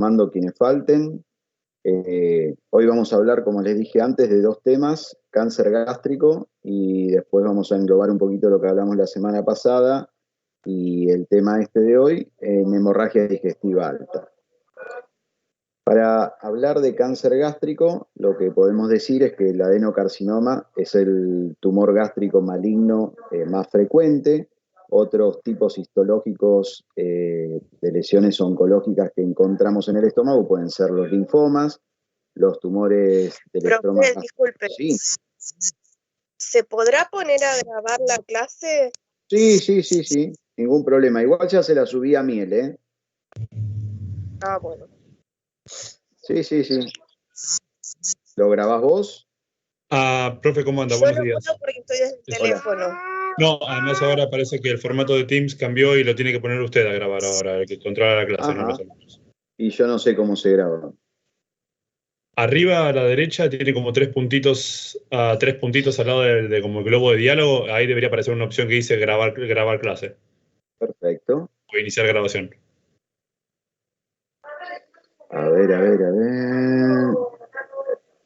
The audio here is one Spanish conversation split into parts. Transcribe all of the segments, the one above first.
Mando quienes falten. Hoy vamos a hablar, como les dije antes, de dos temas, cáncer gástrico, y después vamos a englobar un poquito lo que hablamos la semana pasada, y el tema este de hoy, hemorragia digestiva alta. Para hablar de cáncer gástrico, lo que podemos decir es que el adenocarcinoma es el tumor gástrico maligno más frecuente. Otros tipos histológicos de lesiones oncológicas que encontramos en el estómago pueden ser los linfomas, los tumores del estómago. Disculpe, Sí. ¿Se podrá poner a grabar la clase? Sí, ningún problema. Igual ya se la subí a Miel, ¿eh? Ah, bueno. Sí. ¿Lo grabás vos? Profe, ¿cómo anda? Yo Buenos no días. puedo porque estoy desde el teléfono. No, además ahora parece que el formato de Teams cambió y lo tiene que poner usted a grabar ahora, el que controla la clase, no los alumnos. Y yo no sé cómo se graba. Arriba a la derecha tiene como tres puntitos al lado de como el globo de diálogo. Ahí debería aparecer una opción que dice grabar clase. Perfecto. O iniciar grabación. A ver.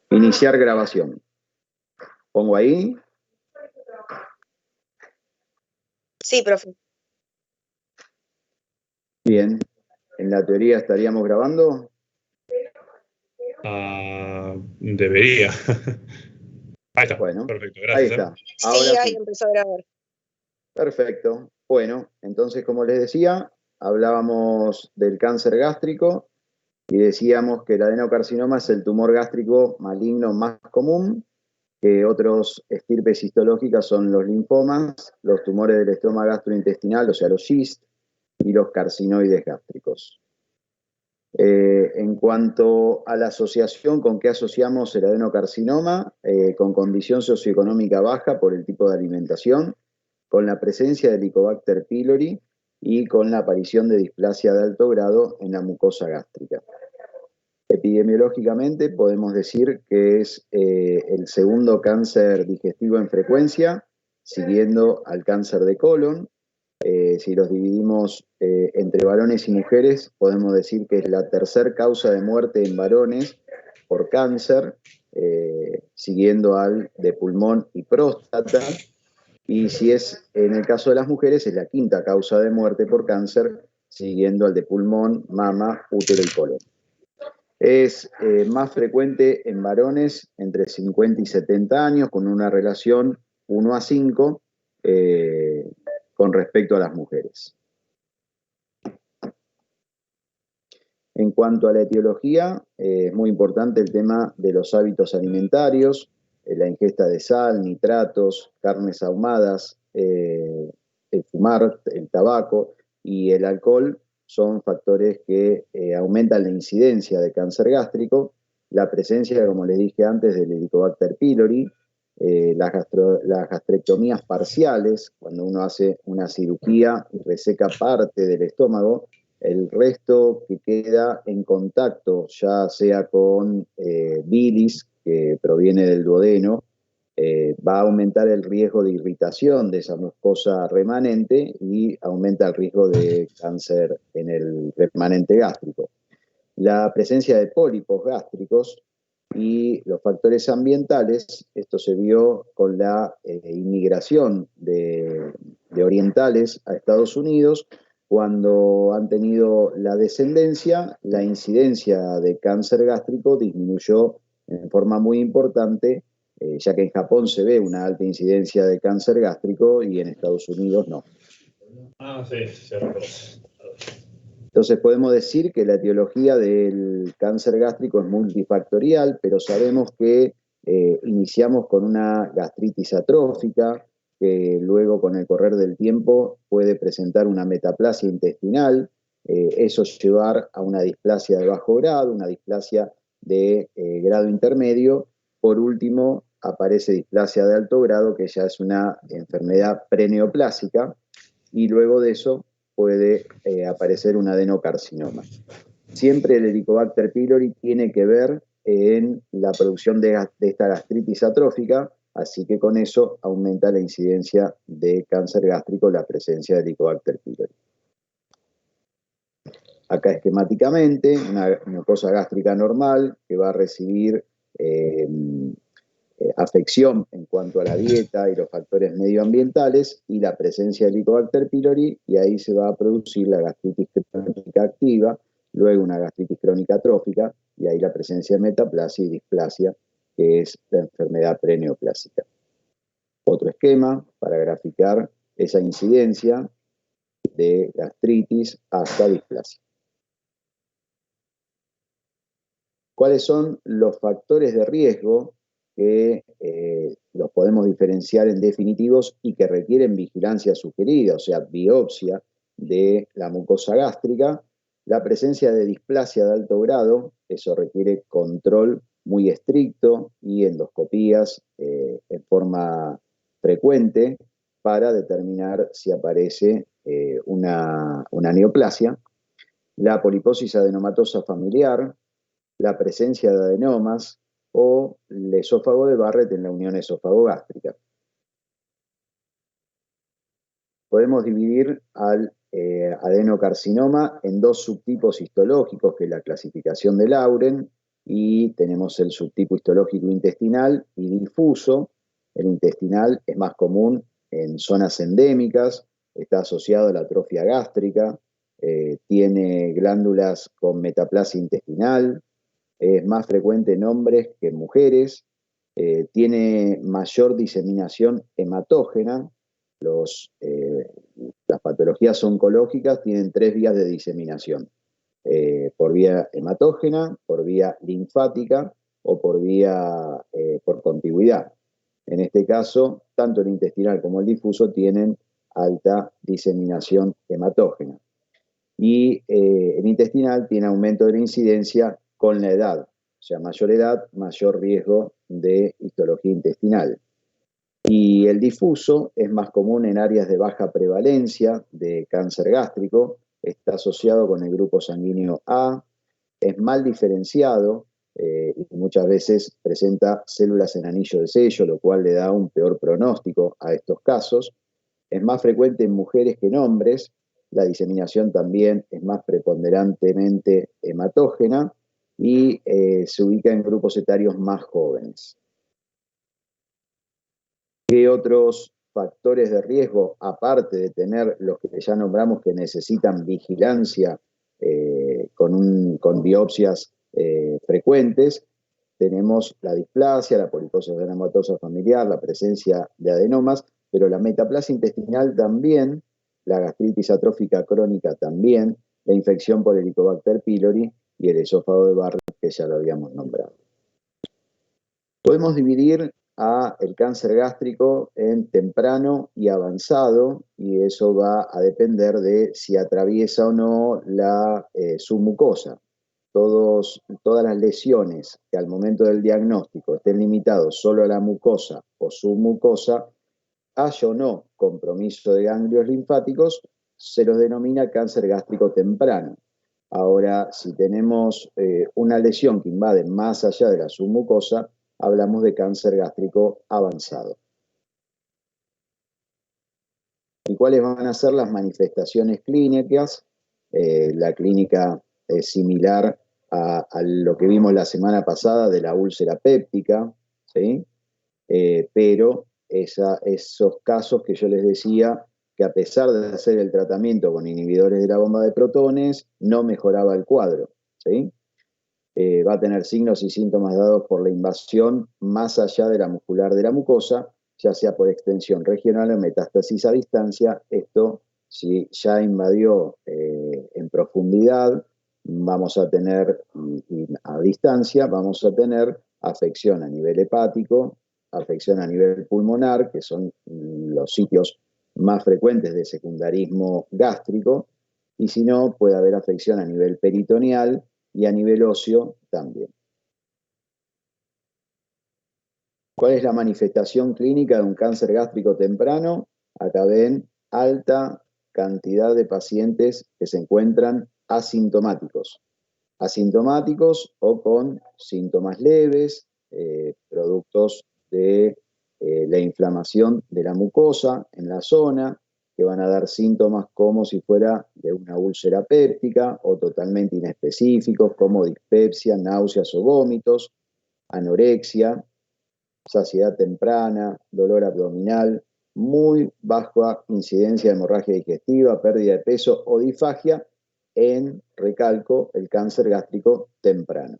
Iniciar grabación. ¿Pongo ahí? Sí, profe. Bien. ¿En la teoría estaríamos grabando? Debería. Ahí está. Bueno, perfecto, gracias. Ahí está. Ahora sí, ahí empezó a grabar. Perfecto. Bueno, entonces, como les decía, hablábamos del cáncer gástrico y decíamos que el adenocarcinoma es el tumor gástrico maligno más común, que otros estirpes histológicas son los linfomas, los tumores del estómago gastrointestinal, o sea, los GIST, y los carcinoides gástricos. En cuanto a la asociación, ¿con qué asociamos el adenocarcinoma? Con condición socioeconómica baja por el tipo de alimentación, con la presencia de Helicobacter pylori y con la aparición de displasia de alto grado en la mucosa gástrica. Epidemiológicamente podemos decir que es el segundo cáncer digestivo en frecuencia, siguiendo al cáncer de colon. Si los dividimos entre varones y mujeres, podemos decir que es la tercera causa de muerte en varones por cáncer, siguiendo al de pulmón y próstata. Y si es en el caso de las mujeres, es la quinta causa de muerte por cáncer, siguiendo al de pulmón, mama, útero y colon. Es más frecuente en varones entre 50 y 70 años, con una relación 1:5 con respecto a las mujeres. En cuanto a la etiología, es muy importante el tema de los hábitos alimentarios, la ingesta de sal, nitratos, carnes ahumadas, el fumar, el tabaco y el alcohol son factores que aumentan la incidencia de cáncer gástrico. La presencia, como les dije antes, del Helicobacter pylori, las gastrectomías parciales, cuando uno hace una cirugía y reseca parte del estómago, el resto que queda en contacto, ya sea con bilis, que proviene del duodeno, va a aumentar el riesgo de irritación de esa mucosa remanente y aumenta el riesgo de cáncer en el remanente gástrico. La presencia de pólipos gástricos y los factores ambientales, esto se vio con la inmigración de orientales a Estados Unidos. Cuando han tenido la descendencia, la incidencia de cáncer gástrico disminuyó en forma muy importante, ya que en Japón se ve una alta incidencia de cáncer gástrico y en Estados Unidos no. Sí, cierto. Entonces podemos decir que la etiología del cáncer gástrico es multifactorial, pero sabemos que iniciamos con una gastritis atrófica, que luego con el correr del tiempo puede presentar una metaplasia intestinal, eso llevar a una displasia de bajo grado, una displasia de grado intermedio. Por último, aparece displasia de alto grado, que ya es una enfermedad preneoplásica, y luego de eso puede aparecer un adenocarcinoma. Siempre el Helicobacter pylori tiene que ver en la producción de esta gastritis atrófica, así que con eso aumenta la incidencia de cáncer gástrico la presencia de Helicobacter pylori. acá esquemáticamente, una mucosa gástrica normal que va a recibir afección en cuanto a la dieta y los factores medioambientales y la presencia del Helicobacter pylori, y ahí se va a producir la gastritis crónica activa, luego una gastritis crónica atrófica, y ahí la presencia de metaplasia y displasia, que es la enfermedad preneoplásica. Otro esquema para graficar esa incidencia de gastritis hasta displasia. ¿Cuáles son los factores de riesgo que los podemos diferenciar en definitivos y que requieren vigilancia sugerida, o sea, biopsia de la mucosa gástrica? La presencia de displasia de alto grado, eso requiere control muy estricto y endoscopías en forma frecuente para determinar si aparece una neoplasia. La poliposis adenomatosa familiar, la presencia de adenomas o el esófago de Barrett en la unión esófago-gástrica. Podemos dividir al adenocarcinoma en dos subtipos histológicos, que es la clasificación de Lauren, y tenemos el subtipo histológico intestinal y difuso. El intestinal es más común en zonas endémicas, está asociado a la atrofia gástrica, tiene glándulas con metaplasia intestinal, es más frecuente en hombres que en mujeres, tiene mayor diseminación hematógena. Las patologías oncológicas tienen 3 vías de diseminación, por vía hematógena, por vía linfática o por contigüidad. En este caso, tanto el intestinal como el difuso tienen alta diseminación hematógena. Y el intestinal tiene aumento de la incidencia con la edad, o sea, mayor edad, mayor riesgo de histología intestinal. Y el difuso es más común en áreas de baja prevalencia de cáncer gástrico, está asociado con el grupo sanguíneo A, es mal diferenciado y muchas veces presenta células en anillo de sello, lo cual le da un peor pronóstico a estos casos. Es más frecuente en mujeres que en hombres, la diseminación también es más preponderantemente hematógena y se ubica en grupos etarios más jóvenes. ¿Qué otros factores de riesgo, aparte de tener los que ya nombramos que necesitan vigilancia con biopsias frecuentes? Tenemos la displasia, la poliposis adenomatosa familiar, la presencia de adenomas, pero la metaplasia intestinal también, la gastritis atrófica crónica también, la infección por Helicobacter pylori y el esófago de Barrett, que ya lo habíamos nombrado. Podemos dividir el cáncer gástrico en temprano y avanzado, y eso va a depender de si atraviesa o no la submucosa. Todas las lesiones que al momento del diagnóstico estén limitados solo a la mucosa o submucosa, haya o no compromiso de ganglios linfáticos, se los denomina cáncer gástrico temprano. Ahora, si tenemos una lesión que invade más allá de la submucosa, hablamos de cáncer gástrico avanzado. ¿Y cuáles van a ser las manifestaciones clínicas? La clínica es similar a lo que vimos la semana pasada de la úlcera péptica, ¿sí? Pero esos casos que yo les decía, que a pesar de hacer el tratamiento con inhibidores de la bomba de protones, no mejoraba el cuadro, ¿sí? Va a tener signos y síntomas dados por la invasión más allá de la muscular de la mucosa, ya sea por extensión regional o metástasis a distancia. Esto, si ya invadió en profundidad, vamos a tener, a distancia, vamos a tener afección a nivel hepático, afección a nivel pulmonar, que son los sitios más frecuentes de secundarismo gástrico, y si no, puede haber afección a nivel peritoneal y a nivel óseo también. ¿Cuál es la manifestación clínica de un cáncer gástrico temprano? Acá ven alta cantidad de pacientes que se encuentran asintomáticos. Asintomáticos o con síntomas leves, productos de la inflamación de la mucosa en la zona, que van a dar síntomas como si fuera de una úlcera péptica o totalmente inespecíficos como dispepsia, náuseas o vómitos, anorexia, saciedad temprana, dolor abdominal, muy baja incidencia de hemorragia digestiva, pérdida de peso o disfagia en, recalco, el cáncer gástrico temprano.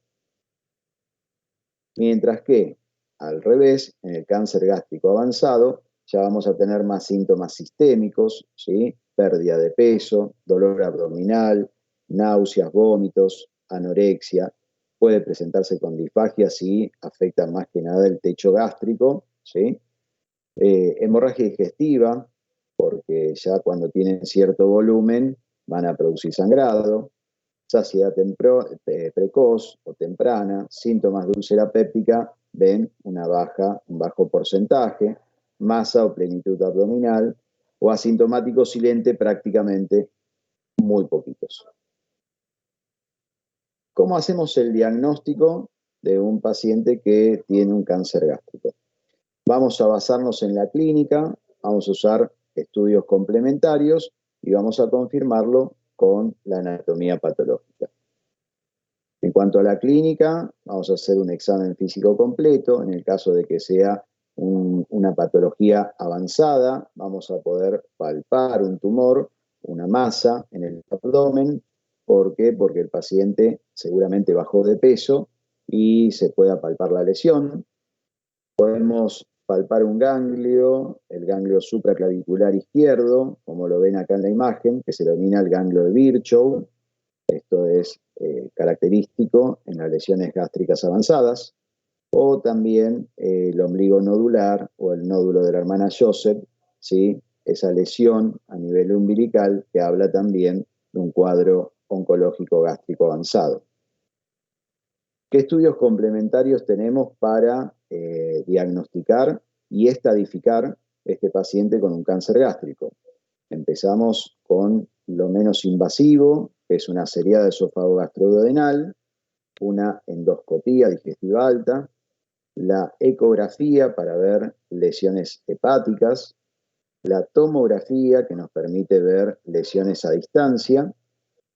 Mientras que, al revés, en el cáncer gástrico avanzado, ya vamos a tener más síntomas sistémicos, ¿sí? Pérdida de peso, dolor abdominal, náuseas, vómitos, anorexia. Puede presentarse con disfagia si afecta más que nada el techo gástrico, ¿sí? Hemorragia digestiva, porque ya cuando tienen cierto volumen van a producir sangrado, saciedad precoz o temprana, síntomas de úlcera péptica, ven un bajo porcentaje, masa o plenitud abdominal, o asintomático silente prácticamente muy poquitos. ¿Cómo hacemos el diagnóstico de un paciente que tiene un cáncer gástrico? Vamos a basarnos en la clínica, vamos a usar estudios complementarios y vamos a confirmarlo con la anatomía patológica. En cuanto a la clínica, vamos a hacer un examen físico completo. En el caso de que sea una patología avanzada, vamos a poder palpar un tumor, una masa en el abdomen. ¿Por qué? Porque el paciente seguramente bajó de peso y se pueda palpar la lesión. Podemos palpar un ganglio, el ganglio supraclavicular izquierdo, como lo ven acá en la imagen, que se denomina el ganglio de Virchow. Esto es característico en las lesiones gástricas avanzadas, o también el ombligo nodular o el nódulo de la hermana Joseph, ¿sí? Esa lesión a nivel umbilical que habla también de un cuadro oncológico gástrico avanzado. ¿Qué estudios complementarios tenemos para diagnosticar y estadificar este paciente con un cáncer gástrico? Empezamos con lo menos invasivo, que es una seriada esófago-gastroduodenal, una endoscopía digestiva alta, la ecografía para ver lesiones hepáticas, la tomografía que nos permite ver lesiones a distancia,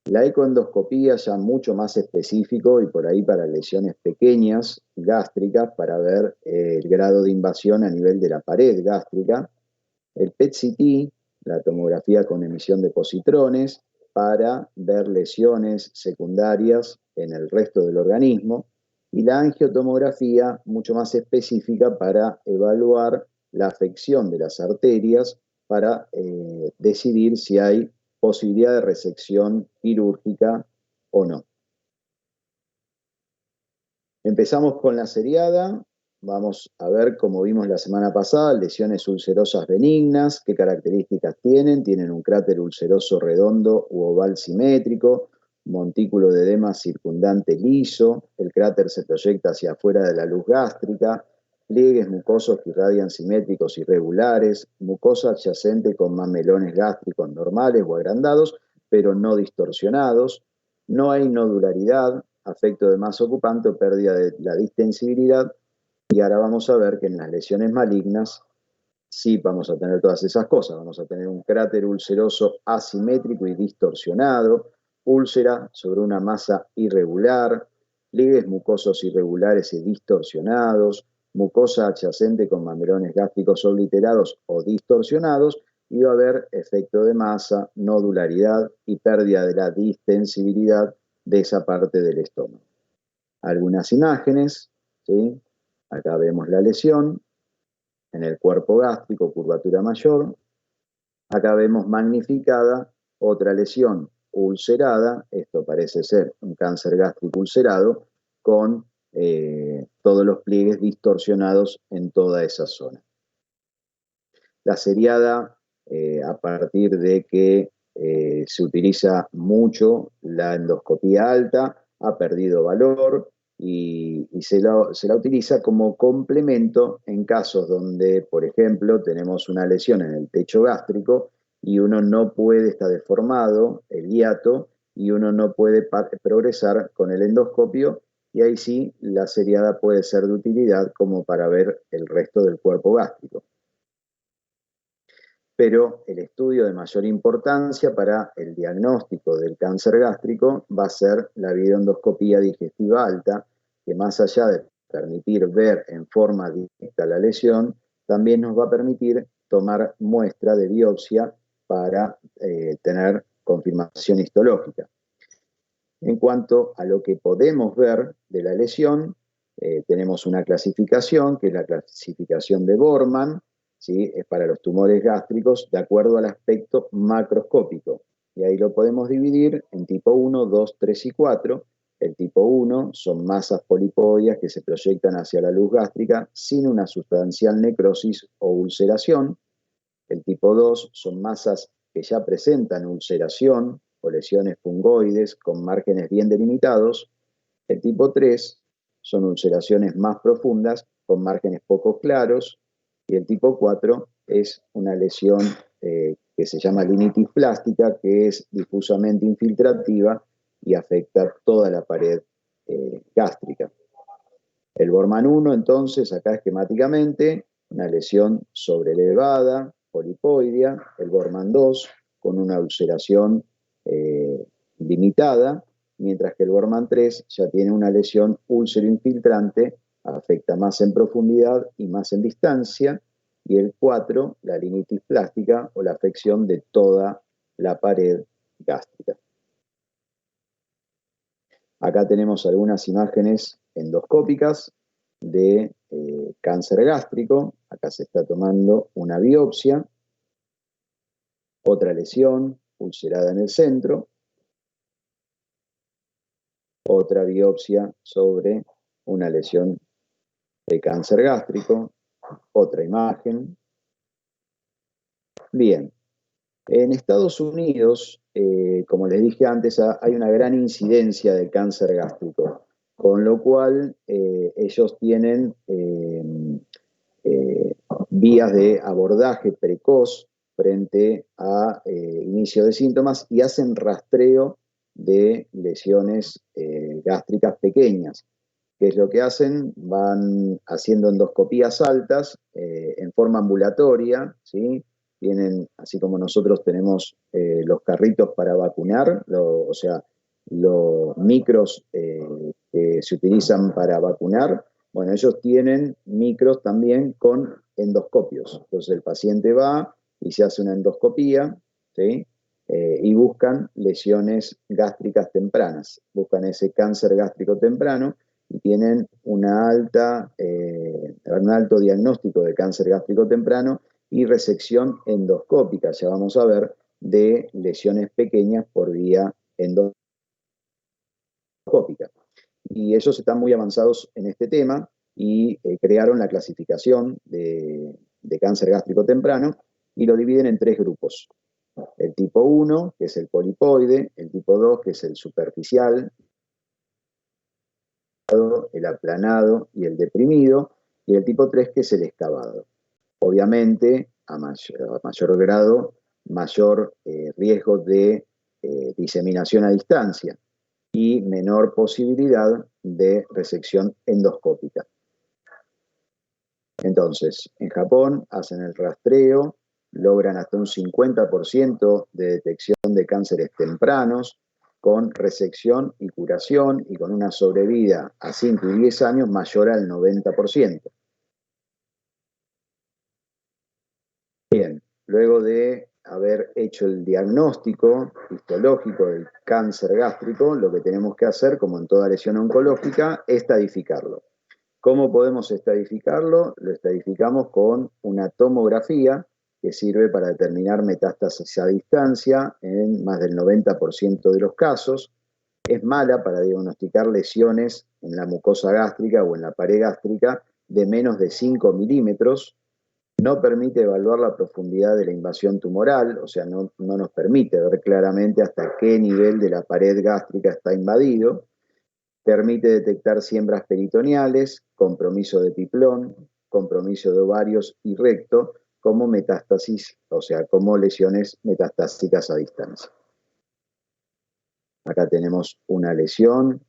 la ecoendoscopía ya mucho más específico y por ahí para lesiones pequeñas gástricas para ver el grado de invasión a nivel de la pared gástrica, el PET-CT, la tomografía con emisión de positrones, para ver lesiones secundarias en el resto del organismo, y la angiotomografía mucho más específica para evaluar la afección de las arterias para decidir si hay posibilidad de resección quirúrgica o no. Empezamos con la seriada. Vamos a ver, como vimos la semana pasada, lesiones ulcerosas benignas. ¿Qué características tienen? Tienen un cráter ulceroso redondo u oval simétrico, montículo de edema circundante liso, el cráter se proyecta hacia afuera de la luz gástrica, pliegues mucosos que irradian simétricos irregulares, mucosa adyacente con mamelones gástricos normales o agrandados, pero no distorsionados. No hay nodularidad, afecto de masa ocupante o pérdida de la distensibilidad. Y ahora vamos a ver que en las lesiones malignas sí vamos a tener todas esas cosas. Vamos a tener un cráter ulceroso asimétrico y distorsionado, úlcera sobre una masa irregular, pliegues mucosos irregulares y distorsionados, mucosa adyacente con mamelones gástricos obliterados o distorsionados, y va a haber efecto de masa, nodularidad y pérdida de la distensibilidad de esa parte del estómago. Algunas imágenes, ¿sí? Acá vemos la lesión en el cuerpo gástrico, curvatura mayor. Acá vemos magnificada otra lesión ulcerada. Esto parece ser un cáncer gástrico ulcerado con todos los pliegues distorsionados en toda esa zona. La seriada, a partir de que se utiliza mucho la endoscopía alta, ha perdido valor y se la utiliza como complemento en casos donde, por ejemplo, tenemos una lesión en el techo gástrico y uno no puede, está deformado el hiato y uno no puede progresar con el endoscopio, y ahí sí la seriada puede ser de utilidad como para ver el resto del cuerpo gástrico. pero el estudio de mayor importancia para el diagnóstico del cáncer gástrico va a ser la videoendoscopía digestiva alta, que más allá de permitir ver en forma directa la lesión, también nos va a permitir tomar muestra de biopsia para tener confirmación histológica. En cuanto a lo que podemos ver de la lesión, tenemos una clasificación, que es la clasificación de Borman, ¿sí? Es para los tumores gástricos de acuerdo al aspecto macroscópico. Y ahí lo podemos dividir en tipo 1, 2, 3 y 4. El tipo 1 son masas polipoides que se proyectan hacia la luz gástrica sin una sustancial necrosis o ulceración. El tipo 2 son masas que ya presentan ulceración o lesiones fungoides con márgenes bien delimitados. El tipo 3 son ulceraciones más profundas con márgenes poco claros. Y el tipo 4 es una lesión que se llama linitis plástica, que es difusamente infiltrativa y afecta toda la pared gástrica. El Borman 1, entonces, acá esquemáticamente, una lesión sobrelevada, polipoidea. El Borman 2, con una ulceración limitada, mientras que el Borman 3 ya tiene una lesión úlcero-infiltrante, afecta más en profundidad y más en distancia, y el 4, la linitis plástica o la afección de toda la pared gástrica. Acá tenemos algunas imágenes endoscópicas de cáncer gástrico. Acá se está tomando una biopsia, otra lesión ulcerada en el centro, otra biopsia sobre una lesión de cáncer gástrico, otra imagen. Bien, en Estados Unidos, como les dije antes, hay una gran incidencia de cáncer gástrico, con lo cual ellos tienen vías de abordaje precoz frente a inicio de síntomas y hacen rastreo de lesiones gástricas pequeñas. ¿Qué es lo que hacen? Van haciendo endoscopías altas en forma ambulatoria, ¿sí? Tienen, así como nosotros tenemos los carritos para vacunar, o sea, los micros que se utilizan para vacunar, bueno, ellos tienen micros también con endoscopios. Entonces el paciente va y se hace una endoscopía, ¿sí? Y buscan lesiones gástricas tempranas, buscan ese cáncer gástrico temprano y tienen un alto diagnóstico de cáncer gástrico temprano y resección endoscópica, ya vamos a ver, de lesiones pequeñas por vía endoscópica. Y ellos están muy avanzados en este tema y crearon la clasificación de cáncer gástrico temprano y lo dividen en 3 grupos. El tipo 1, que es el polipoide, el tipo 2, que es el superficial, el aplanado y el deprimido, y el tipo 3, que es el excavado. Obviamente, a mayor grado, mayor riesgo de diseminación a distancia y menor posibilidad de resección endoscópica. Entonces, en Japón hacen el rastreo, logran hasta un 50% de detección de cánceres tempranos, con resección y curación y con una sobrevida a 5 y 10 años mayor al 90%. Bien, luego de haber hecho el diagnóstico histológico del cáncer gástrico, lo que tenemos que hacer, como en toda lesión oncológica, es estadificarlo. ¿Cómo podemos estadificarlo? Lo estadificamos con una tomografía que sirve para determinar metástasis a distancia en más del 90% de los casos. Es mala para diagnosticar lesiones en la mucosa gástrica o en la pared gástrica de menos de 5 milímetros. No permite evaluar la profundidad de la invasión tumoral, o sea, no nos permite ver claramente hasta qué nivel de la pared gástrica está invadido. Permite detectar siembras peritoneales, compromiso de piplón, compromiso de ovarios y recto, como metástasis, o sea, como lesiones metastásicas a distancia. Acá tenemos una lesión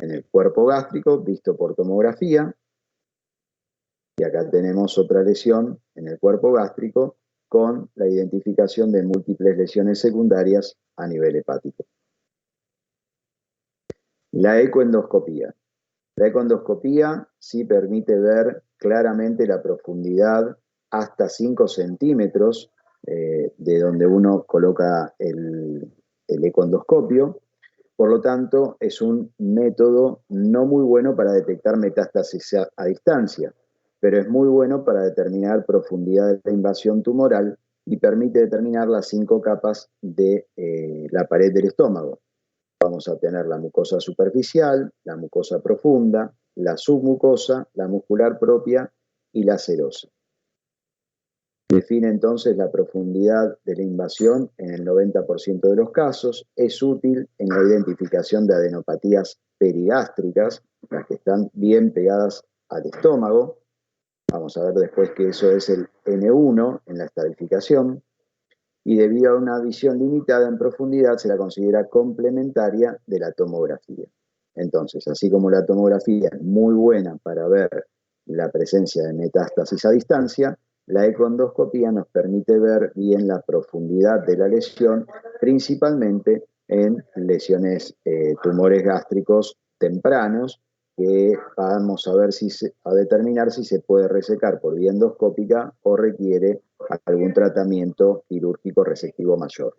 en el cuerpo gástrico, visto por tomografía, y acá tenemos otra lesión en el cuerpo gástrico con la identificación de múltiples lesiones secundarias a nivel hepático. La ecoendoscopía. La ecoendoscopía sí permite ver claramente la profundidad hasta 5 centímetros de donde uno coloca el ecoendoscopio. Por lo tanto, es un método no muy bueno para detectar metástasis a distancia, pero es muy bueno para determinar profundidad de la invasión tumoral y permite determinar las 5 capas de la pared del estómago. Vamos a tener la mucosa superficial, la mucosa profunda, la submucosa, la muscular propia y la serosa. Define entonces la profundidad de la invasión en el 90% de los casos. Es útil en la identificación de adenopatías perigástricas, las que están bien pegadas al estómago. Vamos a ver después que eso es el N1 en la estadificación. Y debido a una visión limitada en profundidad, se la considera complementaria de la tomografía. Entonces, así como la tomografía es muy buena para ver la presencia de metástasis a distancia, la ecoendoscopía nos permite ver bien la profundidad de la lesión, principalmente en lesiones, tumores gástricos tempranos, que vamos a ver a determinar si se puede resecar por vía endoscópica o requiere algún tratamiento quirúrgico resectivo mayor.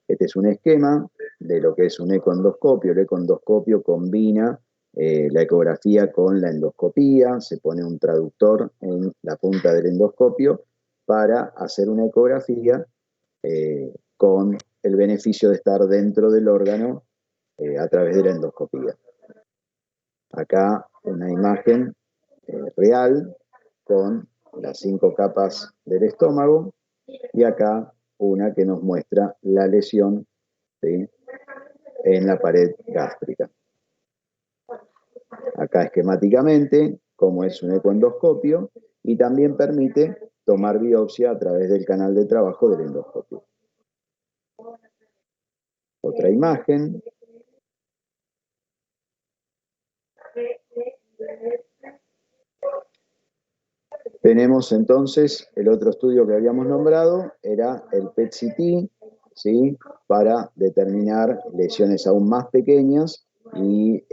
Este es un esquema de lo que es un ecoendoscopio. El ecoendoscopio combina la ecografía con la endoscopía, se pone un traductor en la punta del endoscopio para hacer una ecografía con el beneficio de estar dentro del órgano a través de la endoscopía. Acá una imagen real con las 5 capas del estómago y acá una que nos muestra la lesión, ¿sí?, en la pared gástrica. Acá esquemáticamente, como es un ecoendoscopio, y también permite tomar biopsia a través del canal de trabajo del endoscopio. Otra imagen. Tenemos entonces el otro estudio que habíamos nombrado, era el PET-CT, ¿sí?, para determinar lesiones aún más pequeñas y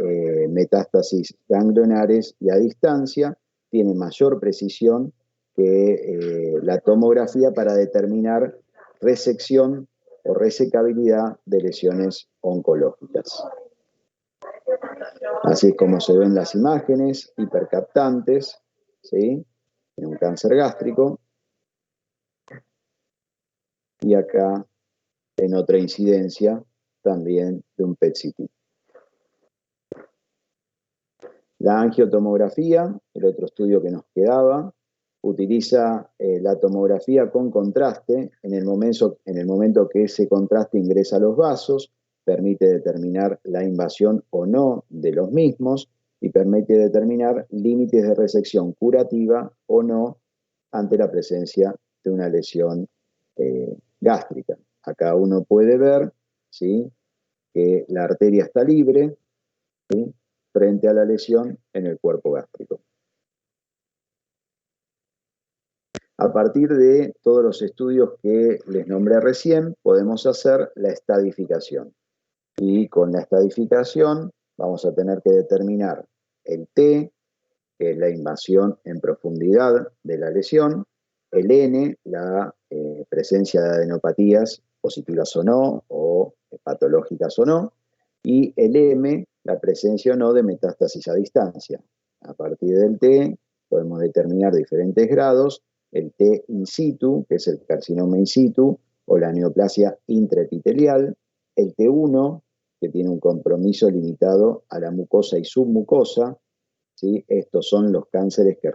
metástasis ganglionares y a distancia. Tiene mayor precisión que la tomografía para determinar resección o resecabilidad de lesiones oncológicas. Así es como se ven las imágenes hipercaptantes, ¿sí?, en un cáncer gástrico, y acá en otra incidencia también de un PET-CT. La angiotomografía, el otro estudio que nos quedaba, utiliza la tomografía con contraste en el momento que ese contraste ingresa a los vasos, permite determinar la invasión o no de los mismos y permite determinar límites de resección curativa o no ante la presencia de una lesión gástrica. Acá uno puede ver, ¿sí?, que la arteria está libre, ¿sí?, frente a la lesión en el cuerpo gástrico. A partir de todos los estudios que les nombré recién, podemos hacer la estadificación. Y con la estadificación vamos a tener que determinar el T, que es la invasión en profundidad de la lesión, el N, la presencia de adenopatías positivas o no, o patológicas o no, y el M, la presencia o no de metástasis a distancia. A partir del T podemos determinar diferentes grados, el T in situ, que es el carcinoma in situ, o la neoplasia intraepitelial, el T1, que tiene un compromiso limitado a la mucosa y submucosa, ¿sí? Estos son los cánceres que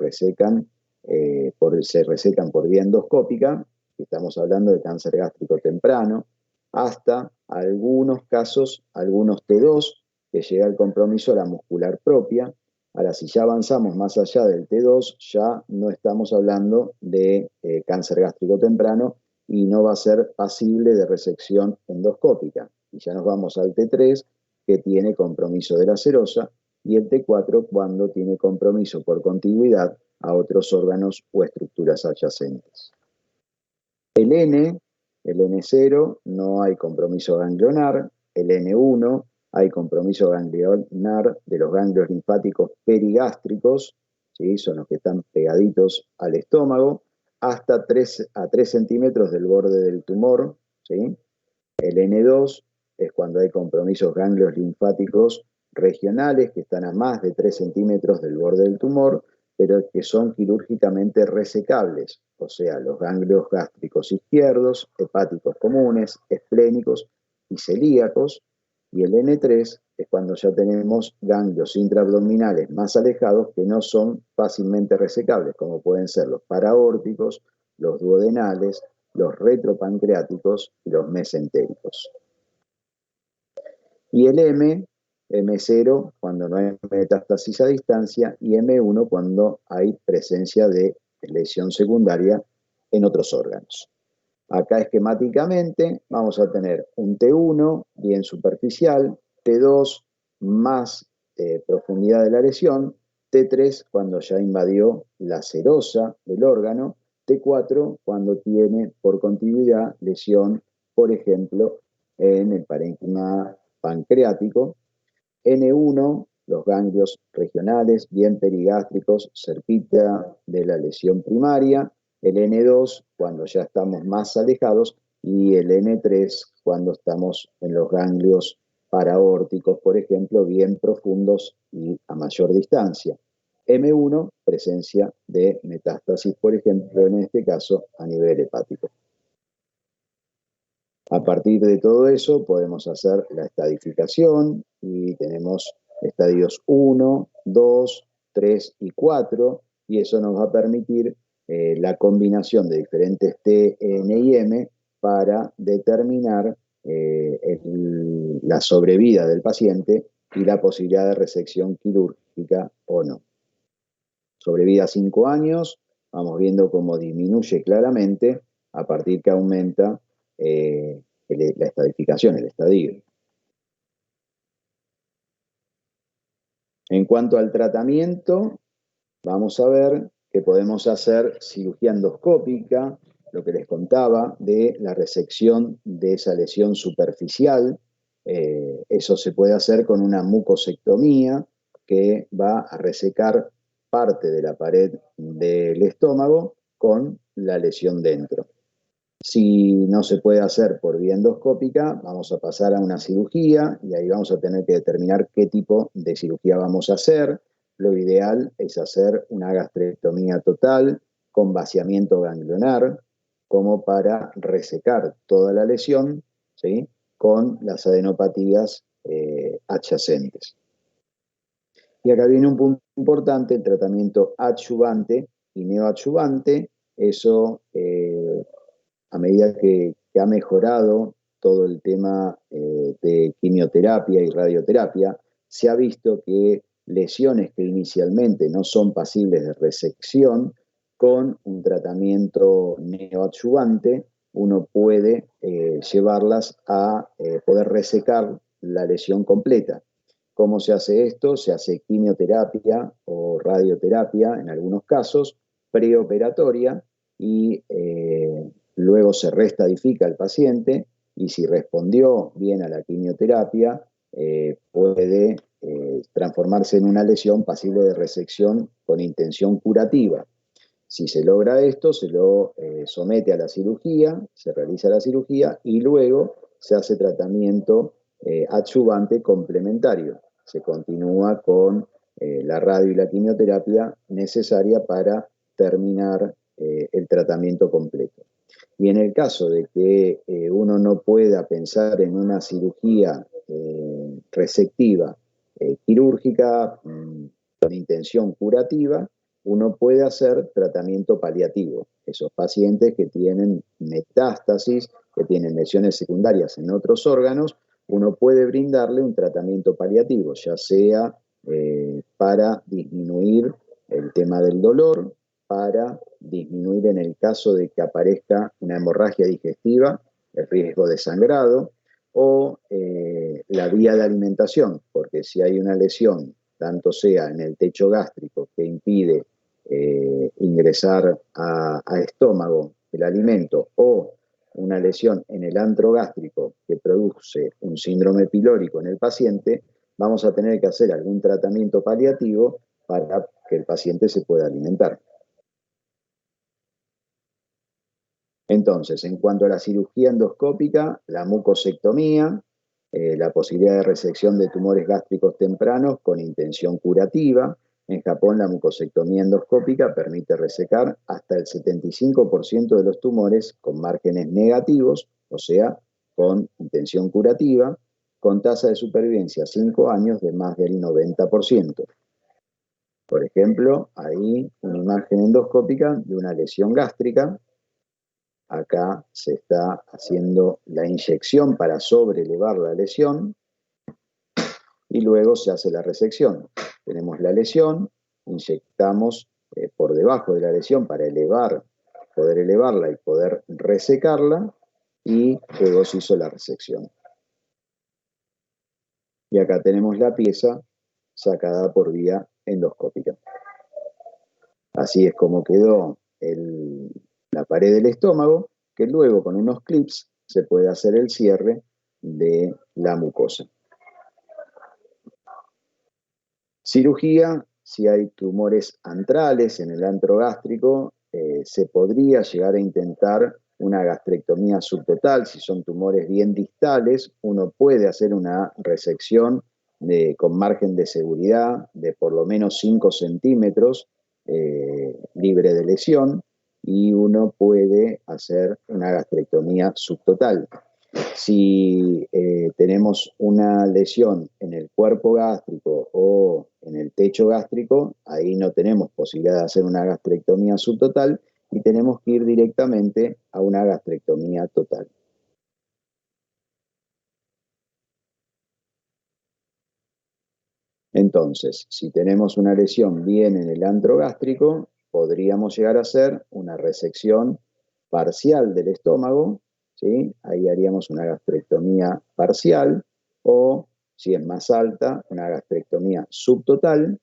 se resecan por vía endoscópica, estamos hablando de cáncer gástrico temprano, hasta algunos casos, algunos T2, que llega el compromiso a la muscular propia. Ahora, si ya avanzamos más allá del T2, ya no estamos hablando de cáncer gástrico temprano y no va a ser pasible de resección endoscópica. Y ya nos vamos al T3, que tiene compromiso de la serosa, y el T4 cuando tiene compromiso por contigüidad a otros órganos o estructuras adyacentes. El N0 no hay compromiso ganglionar, el N1 hay compromiso ganglionar de los ganglios linfáticos perigástricos, ¿sí? Son los que están pegaditos al estómago, hasta 3 centímetros del borde del tumor, ¿sí? El N2 es cuando hay compromisos ganglios linfáticos regionales que están a más de 3 centímetros del borde del tumor, pero que son quirúrgicamente resecables, o sea, los ganglios gástricos izquierdos, hepáticos comunes, esplénicos y celíacos, y el N3 es cuando ya tenemos ganglios intraabdominales más alejados que no son fácilmente resecables, como pueden ser los paraórticos, los duodenales, los retropancreáticos y los mesentéricos. Y el M0 cuando no hay metástasis a distancia, y M1 cuando hay presencia de lesión secundaria en otros órganos. Acá esquemáticamente vamos a tener un T1 bien superficial, T2 más profundidad de la lesión, T3 cuando ya invadió la serosa del órgano, T4 cuando tiene por continuidad lesión, por ejemplo, en el parénquima pancreático, N1, los ganglios regionales bien perigástricos, cerquita de la lesión primaria, el N2 cuando ya estamos más alejados y el N3 cuando estamos en los ganglios paraórticos, por ejemplo, bien profundos y a mayor distancia. M1, presencia de metástasis, por ejemplo, en este caso a nivel hepático. A partir de todo eso podemos hacer la estadificación y tenemos estadios 1, 2, 3 y 4, y eso nos va a permitir la combinación de diferentes T, N y M para determinar la sobrevida del paciente y la posibilidad de resección quirúrgica o no. Sobrevida 5 años, vamos viendo cómo disminuye claramente a partir que aumenta la estadificación, el estadio. En cuanto al tratamiento, vamos a ver que podemos hacer cirugía endoscópica, lo que les contaba de la resección de esa lesión superficial. Eso se puede hacer con una mucosectomía que va a resecar parte de la pared del estómago con la lesión dentro. Si no se puede hacer por vía endoscópica, vamos a pasar a una cirugía y ahí vamos a tener que determinar qué tipo de cirugía vamos a hacer. Lo ideal es hacer una gastrectomía total con vaciamiento ganglionar, como para resecar toda la lesión, ¿sí?, con las adenopatías adyacentes. Y acá viene un punto importante, el tratamiento adyuvante y neoadyuvante. Eso, a medida que ha mejorado todo el tema de quimioterapia y radioterapia, se ha visto que lesiones que inicialmente no son pasibles de resección, con un tratamiento neoadyuvante, uno puede llevarlas a poder resecar la lesión completa. ¿Cómo se hace esto? Se hace quimioterapia o radioterapia, en algunos casos, preoperatoria, y luego se restadifica al paciente, y si respondió bien a la quimioterapia, puede transformarse en una lesión pasible de resección con intención curativa. Si se logra esto, se lo somete a la cirugía, se realiza la cirugía y luego se hace tratamiento adyuvante complementario. Se continúa con la radio y la quimioterapia necesaria para terminar el tratamiento completo. Y en el caso de que uno no pueda pensar en una cirugía resectiva quirúrgica con intención curativa, uno puede hacer tratamiento paliativo. Esos pacientes que tienen metástasis, que tienen lesiones secundarias en otros órganos, uno puede brindarle un tratamiento paliativo, ya sea para disminuir el tema del dolor, para disminuir en el caso de que aparezca una hemorragia digestiva, el riesgo de sangrado, o la vía de alimentación, porque si hay una lesión, tanto sea en el techo gástrico que impide ingresar a estómago el alimento o una lesión en el antro gástrico que produce un síndrome pilórico en el paciente, vamos a tener que hacer algún tratamiento paliativo para que el paciente se pueda alimentar. Entonces, en cuanto a la cirugía endoscópica, la mucosectomía, la posibilidad de resección de tumores gástricos tempranos con intención curativa. En Japón, la mucosectomía endoscópica permite resecar hasta el 75% de los tumores con márgenes negativos, o sea, con intención curativa, con tasa de supervivencia a 5 años de más del 90%. Por ejemplo, ahí una imagen endoscópica de una lesión gástrica. Acá se está haciendo la inyección para sobrelevar la lesión y luego se hace la resección. Tenemos la lesión, inyectamos por debajo de la lesión para poder elevarla y poder resecarla, y luego se hizo la resección. Y acá tenemos la pieza sacada por vía endoscópica. Así es como quedó la pared del estómago, que luego con unos clips se puede hacer el cierre de la mucosa. Cirugía, si hay tumores antrales en el antro gástrico, se podría llegar a intentar una gastrectomía subtotal. Si son tumores bien distales, uno puede hacer una resección con margen de seguridad de por lo menos 5 centímetros, libre de lesión, y uno puede hacer una gastrectomía subtotal. Si tenemos una lesión en el cuerpo gástrico o en el techo gástrico, ahí no tenemos posibilidad de hacer una gastrectomía subtotal y tenemos que ir directamente a una gastrectomía total. Entonces, si tenemos una lesión bien en el antro gástrico, podríamos llegar a hacer una resección parcial del estómago, ¿sí? Ahí haríamos una gastrectomía parcial, o si es más alta, una gastrectomía subtotal,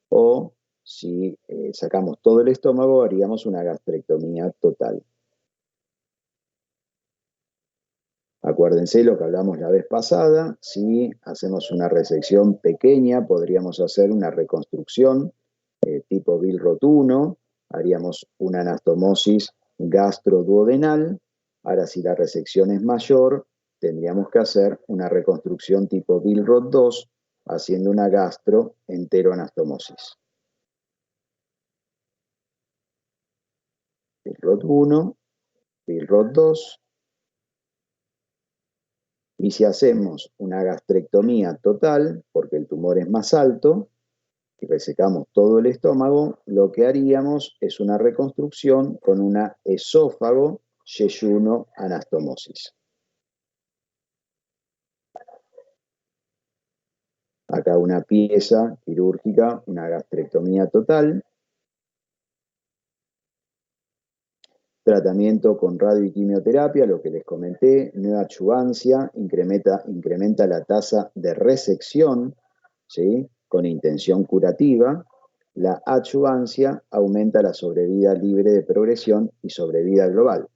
o si sacamos todo el estómago, haríamos una gastrectomía total. Acuérdense lo que hablamos la vez pasada, si hacemos una resección pequeña, podríamos hacer una reconstrucción tipo Billroth 1, haríamos una anastomosis gastroduodenal. Ahora, si la resección es mayor, tendríamos que hacer una reconstrucción tipo Billroth 2, haciendo una gastroenteroanastomosis. Billroth 1, Billroth 2. Y si hacemos una gastrectomía total, porque el tumor es más alto, y resecamos todo el estómago, lo que haríamos es una reconstrucción con una esófago yeyuno anastomosis. Acá una pieza quirúrgica, una gastrectomía total. Tratamiento con radio y quimioterapia, lo que les comenté, neoadjuvancia, incrementa la tasa de resección, ¿sí?, con intención curativa. La adjuvancia aumenta la sobrevida libre de progresión y sobrevida global.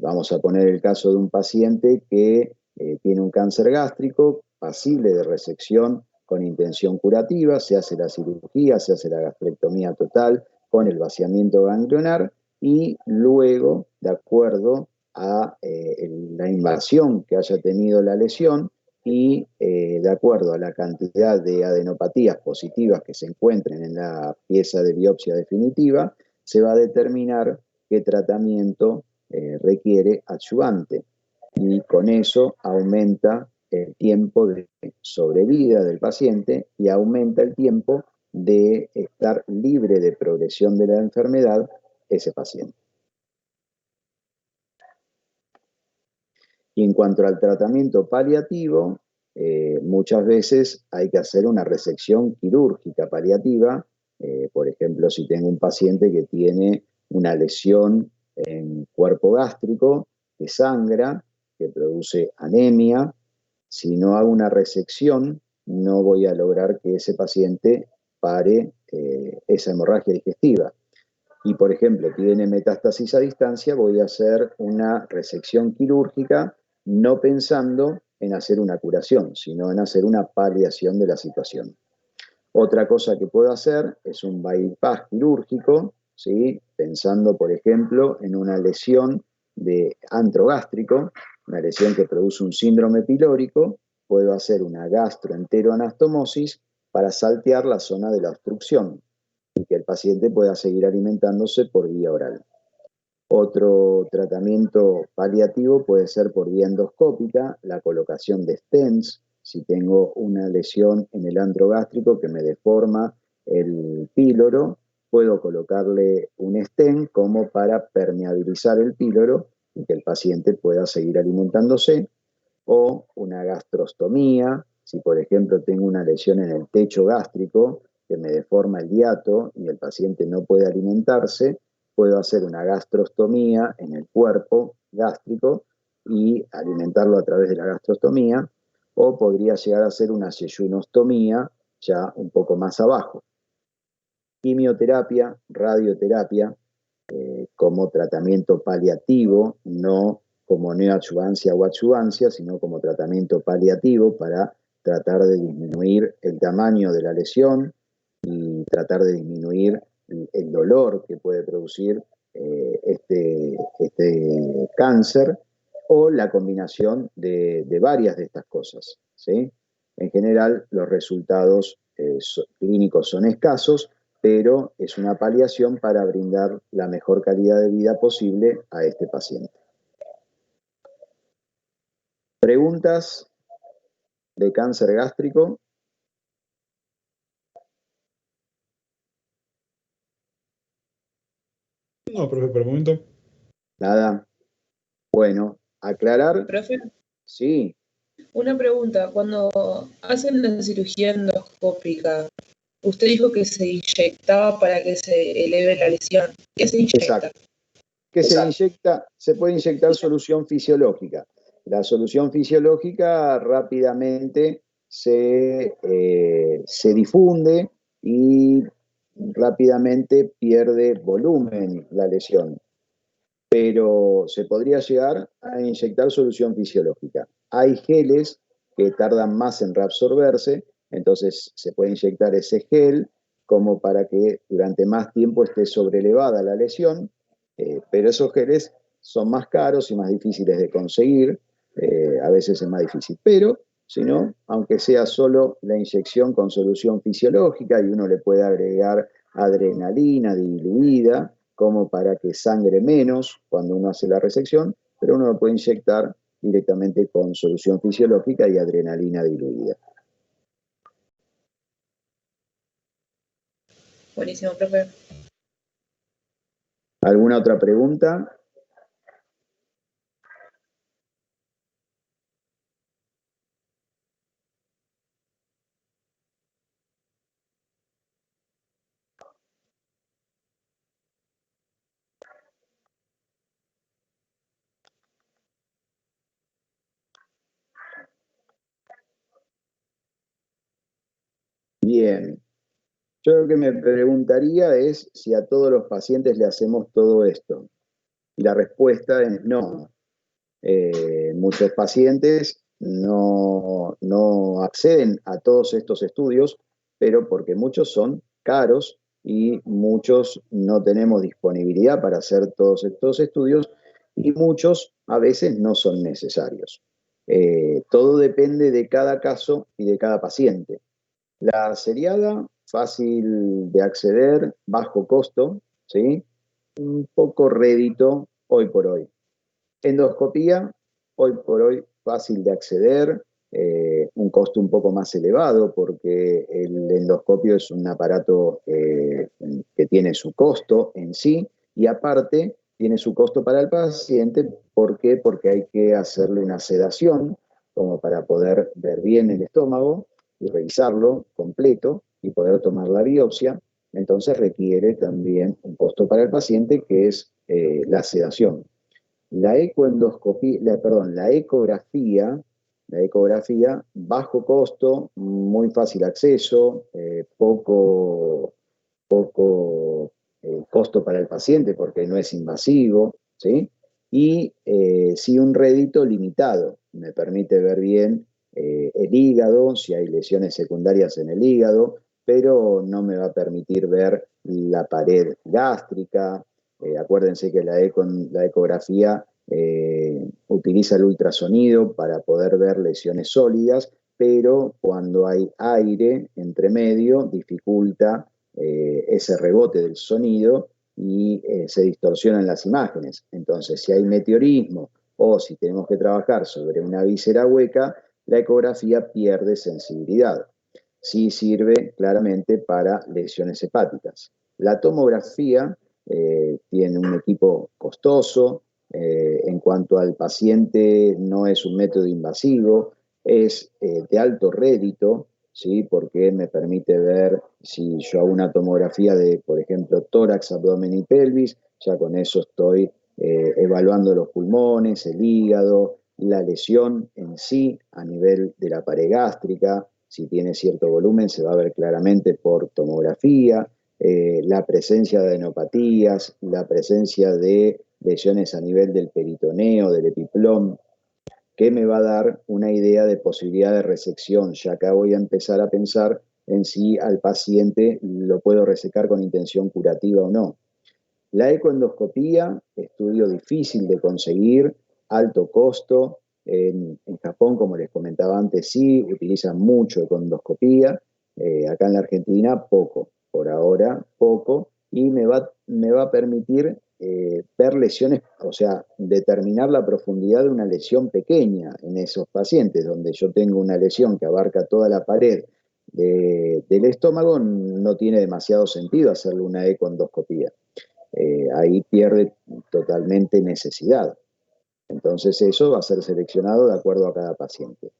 Vamos a poner el caso de un paciente que tiene un cáncer gástrico, pasible de resección con intención curativa, se hace la cirugía, se hace la gastrectomía total con el vaciamiento ganglionar, y luego, de acuerdo a la invasión que haya tenido la lesión y de acuerdo a la cantidad de adenopatías positivas que se encuentren en la pieza de biopsia definitiva, se va a determinar qué tratamiento requiere adyuvante. Y con eso aumenta el tiempo de sobrevida del paciente y aumenta el tiempo de estar libre de progresión de la enfermedad ese paciente. Y en cuanto al tratamiento paliativo, muchas veces hay que hacer una resección quirúrgica paliativa. Por ejemplo, si tengo un paciente que tiene una lesión en cuerpo gástrico, que sangra, que produce anemia, si no hago una resección, no voy a lograr que ese paciente pare esa hemorragia digestiva. y, por ejemplo, tiene metástasis a distancia, voy a hacer una resección quirúrgica no pensando en hacer una curación, sino en hacer una paliación de la situación. Otra cosa que puedo hacer es un bypass quirúrgico, ¿sí? Pensando, por ejemplo, en una lesión de antro gástrico, una lesión que produce un síndrome pilórico, puedo hacer una gastroenteroanastomosis para saltear la zona de la obstrucción y que el paciente pueda seguir alimentándose por vía oral. Otro tratamiento paliativo puede ser por vía endoscópica, la colocación de stents. Si tengo una lesión en el antro gástrico que me deforma el píloro, puedo colocarle un stent como para permeabilizar el píloro y que el paciente pueda seguir alimentándose. O una gastrostomía, si por ejemplo tengo una lesión en el techo gástrico que me deforma el hiato y el paciente no puede alimentarse, puedo hacer una gastrostomía en el cuerpo gástrico y alimentarlo a través de la gastrostomía, o podría llegar a ser una yeyunostomía ya un poco más abajo. Quimioterapia, radioterapia, como tratamiento paliativo, no como neoadjuvancia o adjuvancia, sino como tratamiento paliativo para tratar de disminuir el tamaño de la lesión y tratar de disminuir el dolor que puede producir este cáncer, o la combinación de varias de estas cosas, ¿sí? En general, los resultados clínicos son escasos, pero es una paliación para brindar la mejor calidad de vida posible a este paciente. ¿Preguntas de cáncer gástrico? No, profe, por el momento. Nada. Bueno, aclarar. Profe, Sí. una pregunta. Cuando hacen la cirugía endoscópica, usted dijo que se inyectaba para que se eleve la lesión. ¿Qué se inyecta? Exacto. ¿Qué se inyecta? Se puede inyectar solución fisiológica. La solución fisiológica rápidamente se difunde y rápidamente pierde volumen la lesión. Pero se podría llegar a inyectar solución fisiológica. Hay geles que tardan más en reabsorberse, entonces se puede inyectar ese gel como para que durante más tiempo esté sobrelevada la lesión, pero esos geles son más caros y más difíciles de conseguir, a veces es más difícil, pero si no, aunque sea solo la inyección con solución fisiológica y uno le puede agregar adrenalina diluida, como para que sangre menos cuando uno hace la resección, pero uno lo puede inyectar directamente con solución fisiológica y adrenalina diluida. Buenísimo, profe. ¿Alguna otra pregunta? Bien. Yo lo que me preguntaría es si a todos los pacientes le hacemos todo esto. Y la respuesta es no. Muchos pacientes no acceden a todos estos estudios, pero porque muchos son caros y muchos no tenemos disponibilidad para hacer todos estos estudios y muchos a veces no son necesarios. Todo depende de cada caso y de cada paciente. La seriada, fácil de acceder, bajo costo, ¿sí? Un poco rédito hoy por hoy. Endoscopía, hoy por hoy fácil de acceder, un costo un poco más elevado porque el endoscopio es un aparato que tiene su costo en sí y aparte tiene su costo para el paciente. ¿Por qué? Porque hay que hacerle una sedación como para poder ver bien el estómago y revisarlo completo y poder tomar la biopsia. Entonces requiere también un costo para el paciente que es la sedación. La ecografía, bajo costo, muy fácil acceso, poco costo para el paciente porque no es invasivo, ¿sí? Y sí un rédito limitado, me permite ver bien el hígado, si hay lesiones secundarias en el hígado, pero no me va a permitir ver la pared gástrica. Acuérdense que la ecografía utiliza el ultrasonido para poder ver lesiones sólidas, pero cuando hay aire entre medio dificulta ese rebote del sonido y se distorsionan las imágenes. Entonces, si hay meteorismo o si tenemos que trabajar sobre una víscera hueca, la ecografía pierde sensibilidad. Sí sirve claramente para lesiones hepáticas. La tomografía tiene un equipo costoso. En cuanto al paciente, no es un método invasivo, es de alto rédito, ¿sí? Porque me permite ver si yo hago una tomografía de, por ejemplo, tórax, abdomen y pelvis, ya con eso estoy evaluando los pulmones, el hígado, la lesión en sí a nivel de la pared gástrica. Si tiene cierto volumen se va a ver claramente por tomografía, la presencia de adenopatías, la presencia de lesiones a nivel del peritoneo, del epiplom, que me va a dar una idea de posibilidad de resección. Ya acá voy a empezar a pensar en si al paciente lo puedo resecar con intención curativa o no. La ecoendoscopía, estudio difícil de conseguir, alto costo. En Japón, como les comentaba antes, sí, utilizan mucho ecoendoscopía. Acá en la Argentina, poco. Por ahora, poco. Y me va a permitir ver lesiones, o sea, determinar la profundidad de una lesión pequeña en esos pacientes, donde yo tengo una lesión que abarca toda la pared del estómago, no tiene demasiado sentido hacerle una ecoendoscopía. Ahí pierde totalmente necesidad. Entonces eso va a ser seleccionado de acuerdo a cada paciente.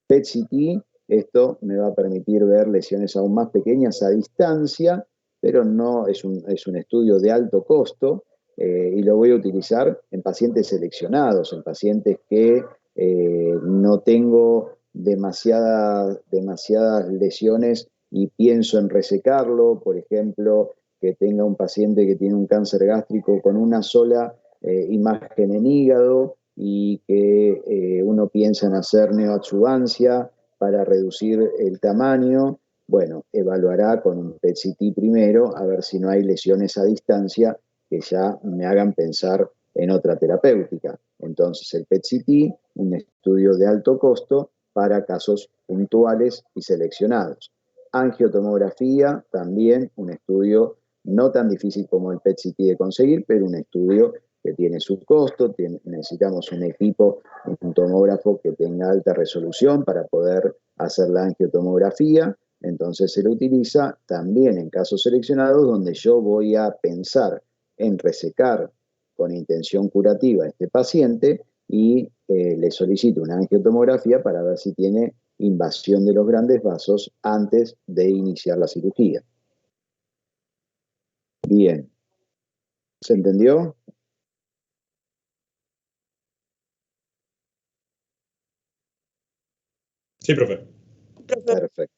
PET-CT, esto me va a permitir ver lesiones aún más pequeñas a distancia, pero no es un estudio de alto costo y lo voy a utilizar en pacientes seleccionados, en pacientes que no tengo demasiadas lesiones y pienso en resecarlo, por ejemplo, que tenga un paciente que tiene un cáncer gástrico con una sola imagen en hígado y que uno piensa en hacer neoadjuvancia para reducir el tamaño. Bueno, evaluará con un PET-CT primero a ver si no hay lesiones a distancia que ya me hagan pensar en otra terapéutica. Entonces el PET-CT, un estudio de alto costo para casos puntuales y seleccionados. Angiotomografía, también un estudio no tan difícil como el PET-CT de conseguir, pero un estudio que tiene su costo. Necesitamos un equipo, un tomógrafo que tenga alta resolución para poder hacer la angiotomografía. Entonces se lo utiliza también en casos seleccionados donde yo voy a pensar en resecar con intención curativa a este paciente y le solicito una angiotomografía para ver si tiene invasión de los grandes vasos antes de iniciar la cirugía. Bien. ¿Se entendió? Sí, profe. Perfecto.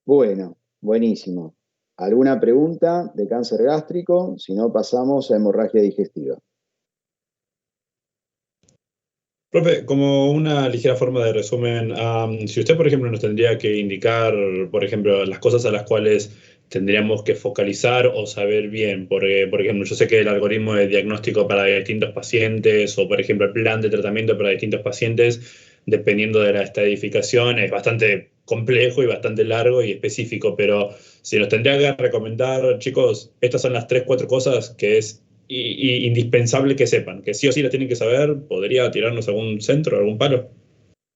Bueno, buenísimo. ¿Alguna pregunta de cáncer gástrico? Si no, pasamos a hemorragia digestiva. Profe, como una ligera forma de resumen, si usted, por ejemplo, nos tendría que indicar, por ejemplo, las cosas a las cuales tendríamos que focalizar o saber bien, porque, por ejemplo, yo sé que el algoritmo de diagnóstico para distintos pacientes o, por ejemplo, el plan de tratamiento para distintos pacientes, dependiendo de la estadificación, es bastante complejo y bastante largo y específico, pero si nos tendría que recomendar, chicos, estas son las 3, 4 cosas que es indispensable que sepan, que sí o sí la tienen que saber. ¿Podría tirarnos algún centro, algún palo?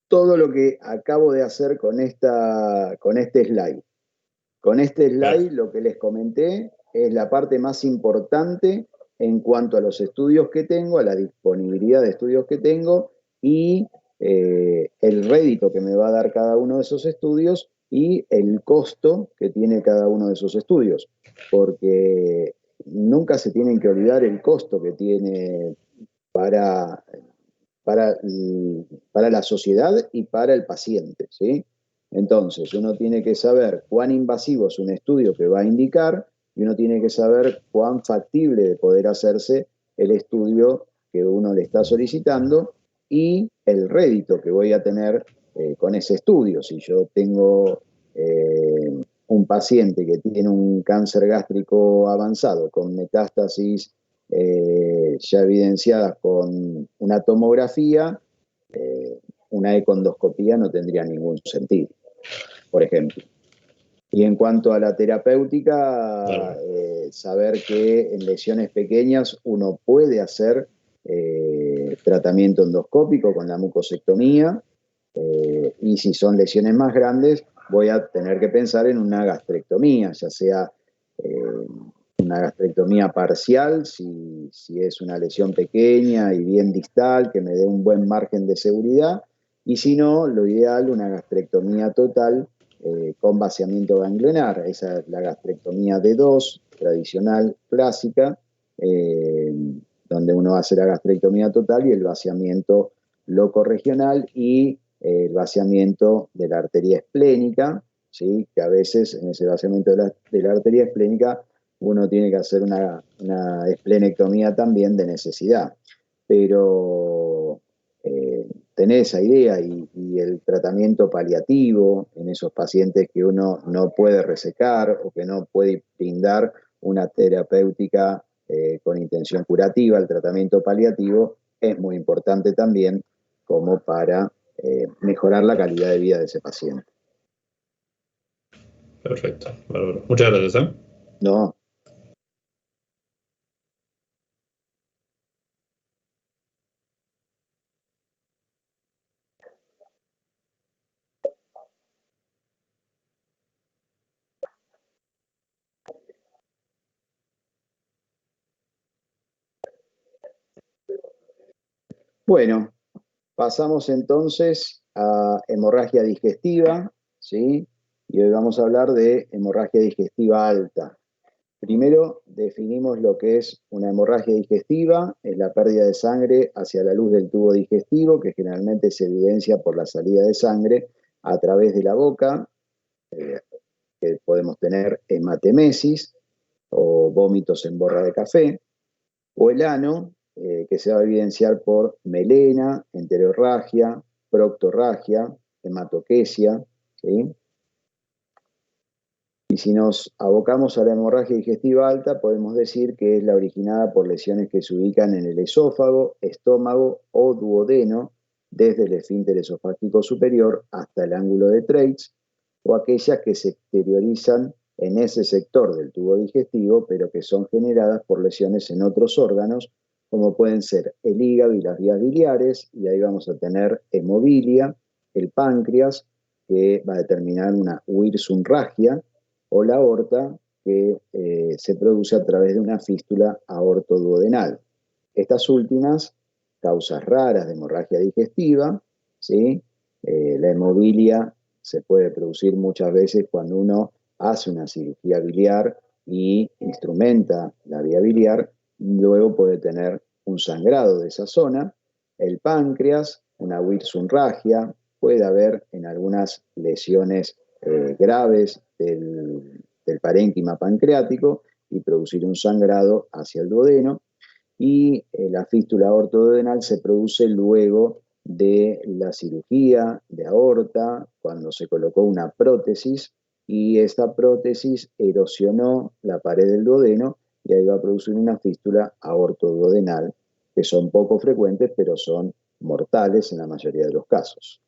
Todo lo que acabo de hacer con este slide. Con este slide lo que les comenté es la parte más importante en cuanto a los estudios que tengo, a la disponibilidad de estudios que tengo y el rédito que me va a dar cada uno de esos estudios y el costo que tiene cada uno de esos estudios. Porque nunca se tienen que olvidar el costo que tiene para la sociedad y para el paciente, ¿sí? Entonces, uno tiene que saber cuán invasivo es un estudio que va a indicar y uno tiene que saber cuán factible de poder hacerse el estudio que uno le está solicitando y el rédito que voy a tener con ese estudio. Si yo tengo un paciente que tiene un cáncer gástrico avanzado con metástasis ya evidenciadas con una tomografía, una econdoscopía no tendría ningún sentido, por ejemplo. Y en cuanto a la terapéutica, saber que en lesiones pequeñas uno puede hacer tratamiento endoscópico con la mucosectomía, y si son lesiones más grandes, voy a tener que pensar en una gastrectomía, ya sea una gastrectomía parcial, si es una lesión pequeña y bien distal, que me dé un buen margen de seguridad, y si no, lo ideal, una gastrectomía total con vaciamiento ganglionar. Esa es la gastrectomía D2, tradicional, clásica, donde uno hace la gastrectomía total y el vaciamiento locorregional y el vaciamiento de la arteria esplénica, ¿sí? Que a veces en ese vaciamiento de la arteria esplénica uno tiene que hacer una esplenectomía también de necesidad. Pero tener esa idea y el tratamiento paliativo en esos pacientes que uno no puede resecar o que no puede brindar una terapéutica con intención curativa, el tratamiento paliativo es muy importante también como para mejorar la calidad de vida de ese paciente. Perfecto, bárbaro. Muchas gracias. No. Bueno, pasamos entonces a hemorragia digestiva, ¿sí? Y hoy vamos a hablar de hemorragia digestiva alta. Primero definimos lo que es una hemorragia digestiva, es la pérdida de sangre hacia la luz del tubo digestivo, que generalmente se evidencia por la salida de sangre a través de la boca, que podemos tener hematemesis o vómitos en borra de café, o el ano, que se va a evidenciar por melena, enterorragia, proctorragia, hematoquesia, ¿sí? Y si nos abocamos a la hemorragia digestiva alta, podemos decir que es la originada por lesiones que se ubican en el esófago, estómago o duodeno, desde el esfínter esofágico superior hasta el ángulo de Treitz, o aquellas que se exteriorizan en ese sector del tubo digestivo, pero que son generadas por lesiones en otros órganos, como pueden ser el hígado y las vías biliares, y ahí vamos a tener hemobilia, el páncreas, que va a determinar una Wirsumragia, o la aorta, que se produce a través de una fístula aortoduodenal. Estas últimas, causas raras de hemorragia digestiva, ¿sí? La hemobilia se puede producir muchas veces cuando uno hace una cirugía biliar y instrumenta la vía biliar, luego puede tener un sangrado de esa zona. El páncreas, una Wirsumragia, puede haber en algunas lesiones graves del parénquima pancreático y producir un sangrado hacia el duodeno. Y la fístula aortoduodenal se produce luego de la cirugía de aorta, cuando se colocó una prótesis, y esta prótesis erosionó la pared del duodeno y ahí va a producir una fístula aortoduodenal, que son poco frecuentes, pero son mortales en la mayoría de los casos.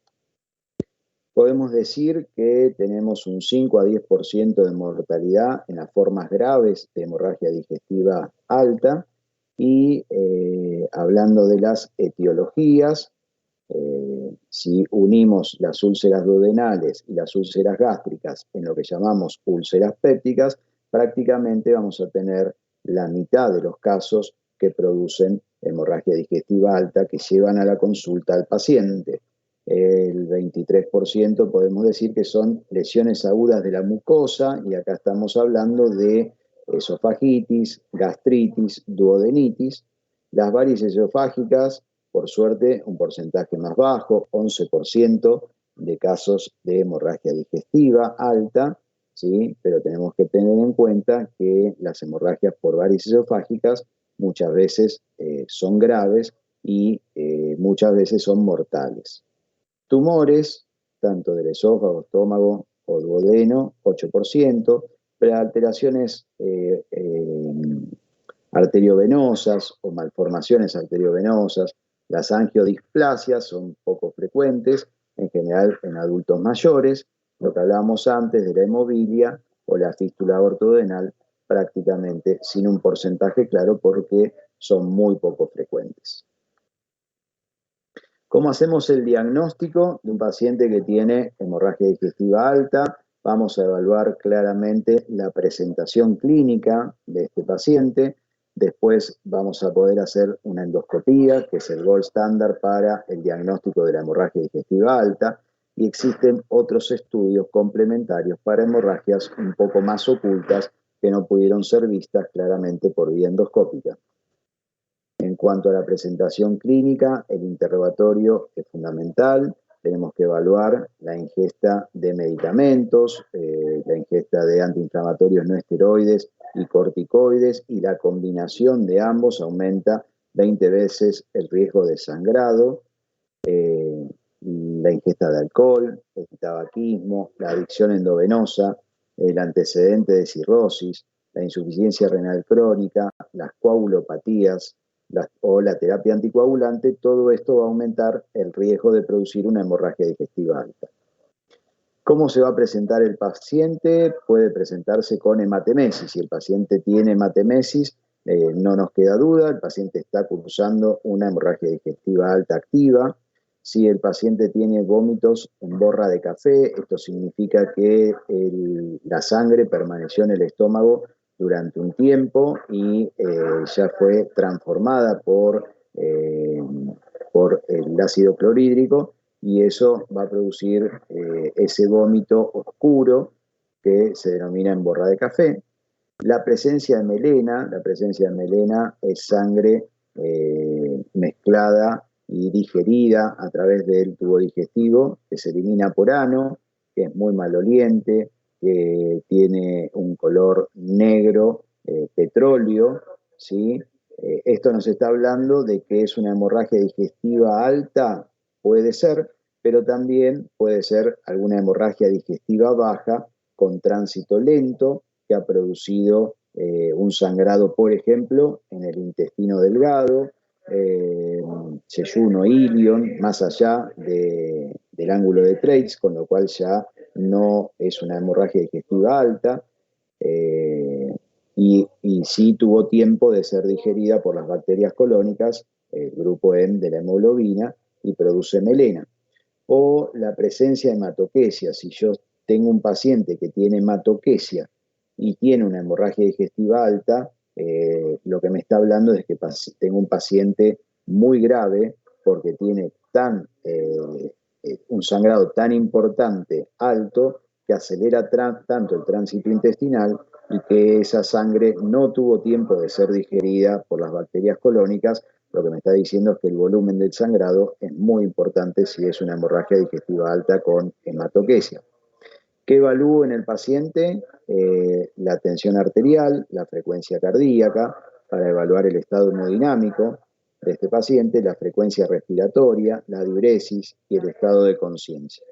Podemos decir que tenemos un 5 a 10% de mortalidad en las formas graves de hemorragia digestiva alta, y hablando de las etiologías, si unimos las úlceras duodenales y las úlceras gástricas en lo que llamamos úlceras pépticas, prácticamente vamos a tener la mitad de los casos que producen hemorragia digestiva alta que llevan a la consulta al paciente. El 23% podemos decir que son lesiones agudas de la mucosa, y acá estamos hablando de esofagitis, gastritis, duodenitis. Las varices esofágicas, por suerte, un porcentaje más bajo, 11% de casos de hemorragia digestiva alta, ¿sí? Pero tenemos que tener en cuenta que las hemorragias por varices esofágicas muchas veces son graves y muchas veces son mortales. Tumores, tanto del esófago, estómago o duodeno, 8%, pero alteraciones arteriovenosas o malformaciones arteriovenosas, las angiodisplasias son poco frecuentes, en general en adultos mayores, lo que hablábamos antes de la hemofilia o la fístula ortodenal, prácticamente sin un porcentaje claro porque son muy poco frecuentes. ¿Cómo hacemos el diagnóstico de un paciente que tiene hemorragia digestiva alta? Vamos a evaluar claramente la presentación clínica de este paciente. Después vamos a poder hacer una endoscopía, que es el gold standard para el diagnóstico de la hemorragia digestiva alta. Y existen otros estudios complementarios para hemorragias un poco más ocultas que no pudieron ser vistas claramente por vía endoscópica. En cuanto a la presentación clínica, el interrogatorio es fundamental. Tenemos que evaluar la ingesta de medicamentos, la ingesta de antiinflamatorios no esteroides y corticoides, y la combinación de ambos aumenta 20 veces el riesgo de sangrado, la ingesta de alcohol, el tabaquismo, la adicción endovenosa, el antecedente de cirrosis, la insuficiencia renal crónica, las coagulopatías, o la terapia anticoagulante, todo esto va a aumentar el riesgo de producir una hemorragia digestiva alta. ¿Cómo se va a presentar el paciente? Puede presentarse con hematemesis. Si el paciente tiene hematemesis, no nos queda duda, el paciente está cursando una hemorragia digestiva alta activa. Si el paciente tiene vómitos en borra de café, esto significa que la sangre permaneció en el estómago durante un tiempo y ya fue transformada por el ácido clorhídrico, y eso va a producir ese vómito oscuro que se denomina en borra de café. La presencia de melena es sangre mezclada y digerida a través del tubo digestivo, que se elimina por ano, que es muy maloliente, que tiene un color negro, petróleo, ¿sí? Esto nos está hablando de que es una hemorragia digestiva alta, puede ser, pero también puede ser alguna hemorragia digestiva baja con tránsito lento que ha producido un sangrado, por ejemplo, en el intestino delgado, yeyuno ilion, más allá del ángulo de Treitz, con lo cual ya no es una hemorragia digestiva alta, y sí tuvo tiempo de ser digerida por las bacterias colónicas, el grupo M de la hemoglobina, y produce melena. O la presencia de hematoquesia. Si yo tengo un paciente que tiene hematoquesia y tiene una hemorragia digestiva alta, lo que me está hablando es que tengo un paciente muy grave porque tiene un sangrado tan importante, alto, que acelera tanto el tránsito intestinal y que esa sangre no tuvo tiempo de ser digerida por las bacterias colónicas. Lo que me está diciendo es que el volumen del sangrado es muy importante si es una hemorragia digestiva alta con hematoquesia. ¿Qué evalúo en el paciente? La tensión arterial, la frecuencia cardíaca, para evaluar el estado hemodinámico de este paciente, la frecuencia respiratoria, la diuresis y el estado de conciencia.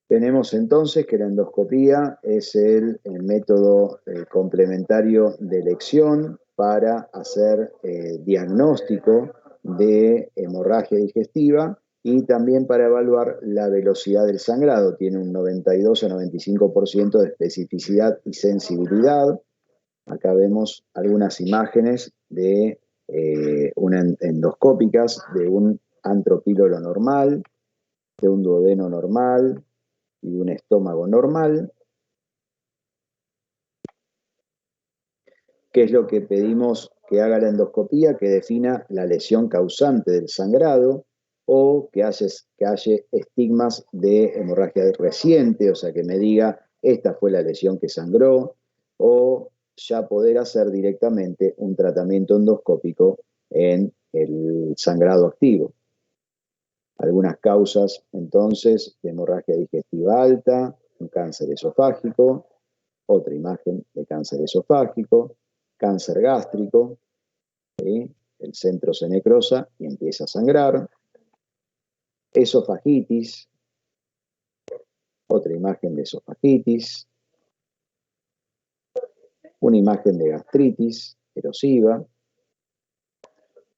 Tenemos entonces que la endoscopía es el método complementario de elección para hacer diagnóstico de hemorragia digestiva y también para evaluar la velocidad del sangrado. Tiene un 92 a 95% de especificidad y sensibilidad. Acá vemos algunas imágenes de endoscópicas de un antropíloro normal, de un duodeno normal y un estómago normal. ¿Qué es lo que pedimos que haga la endoscopía? Que defina la lesión causante del sangrado, o que haya estigmas de hemorragia reciente, o sea, que me diga, esta fue la lesión que sangró, o ya poder hacer directamente un tratamiento endoscópico en el sangrado activo. Algunas causas, entonces, de hemorragia digestiva alta, un cáncer esofágico, otra imagen de cáncer esofágico, cáncer gástrico, ¿sí? El centro se necrosa y empieza a sangrar, esofagitis, otra imagen de esofagitis, una imagen de gastritis erosiva,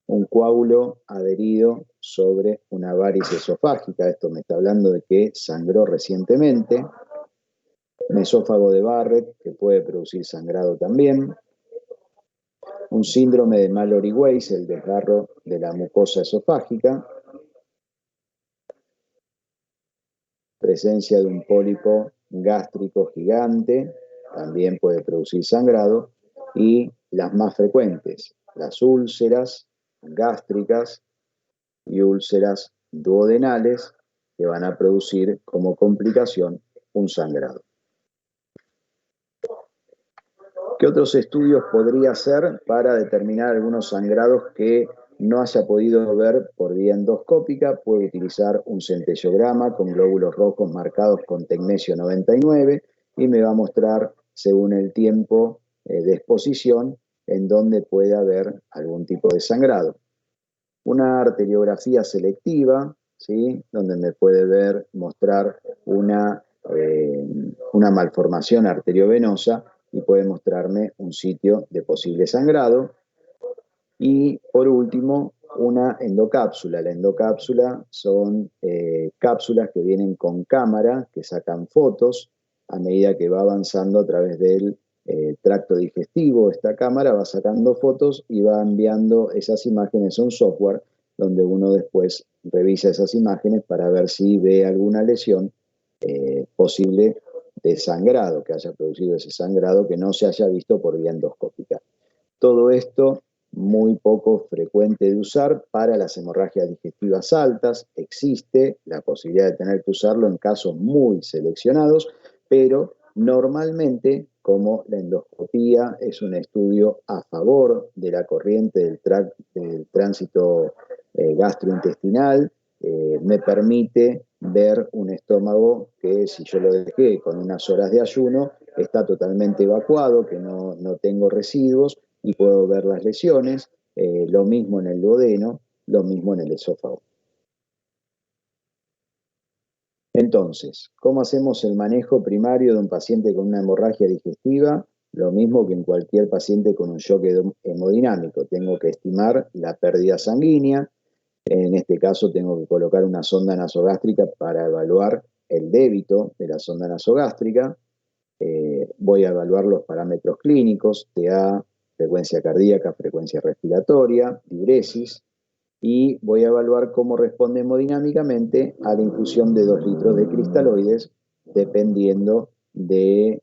un coágulo adherido sobre una varice esofágica. Esto me está hablando de que sangró recientemente. Un esófago de Barrett, que puede producir sangrado también. Un síndrome de Mallory-Weiss, el desgarro de la mucosa esofágica. Presencia de un pólipo gástrico gigante, también puede producir sangrado. Y las más frecuentes, las úlceras gástricas y úlceras duodenales, que van a producir como complicación un sangrado. ¿Qué otros estudios podría hacer para determinar algunos sangrados que no haya podido ver por vía endoscópica? Puede utilizar un centellograma con glóbulos rojos marcados con tecnesio 99 y me va a mostrar, según el tiempo de exposición, en dónde puede haber algún tipo de sangrado. Una arteriografía selectiva, ¿sí? Donde me puede mostrar una malformación arteriovenosa y puede mostrarme un sitio de posible sangrado. Y por último, una endocápsula. La endocápsula son cápsulas que vienen con cámara, que sacan fotos a medida que va avanzando a través del tracto digestivo. Esta cámara va sacando fotos y va enviando esas imágenes a un software donde uno después revisa esas imágenes para ver si ve alguna lesión posible de sangrado, que haya producido ese sangrado que no se haya visto por vía endoscópica. Todo esto muy poco frecuente de usar para las hemorragias digestivas altas. Existe la posibilidad de tener que usarlo en casos muy seleccionados, pero normalmente, como la endoscopía es un estudio a favor de la corriente del tránsito gastrointestinal, me permite ver un estómago que, si yo lo dejé con unas horas de ayuno, está totalmente evacuado, que no tengo residuos y puedo ver las lesiones. Lo mismo en el duodeno, lo mismo en el esófago. Entonces, ¿cómo hacemos el manejo primario de un paciente con una hemorragia digestiva? Lo mismo que en cualquier paciente con un shock hemodinámico. Tengo que estimar la pérdida sanguínea. En este caso tengo que colocar una sonda nasogástrica para evaluar el débito de la sonda nasogástrica. Voy a evaluar los parámetros clínicos, TA, frecuencia cardíaca, frecuencia respiratoria, diuresis, y voy a evaluar cómo responde hemodinámicamente a la infusión de 2 litros de cristaloides, dependiendo de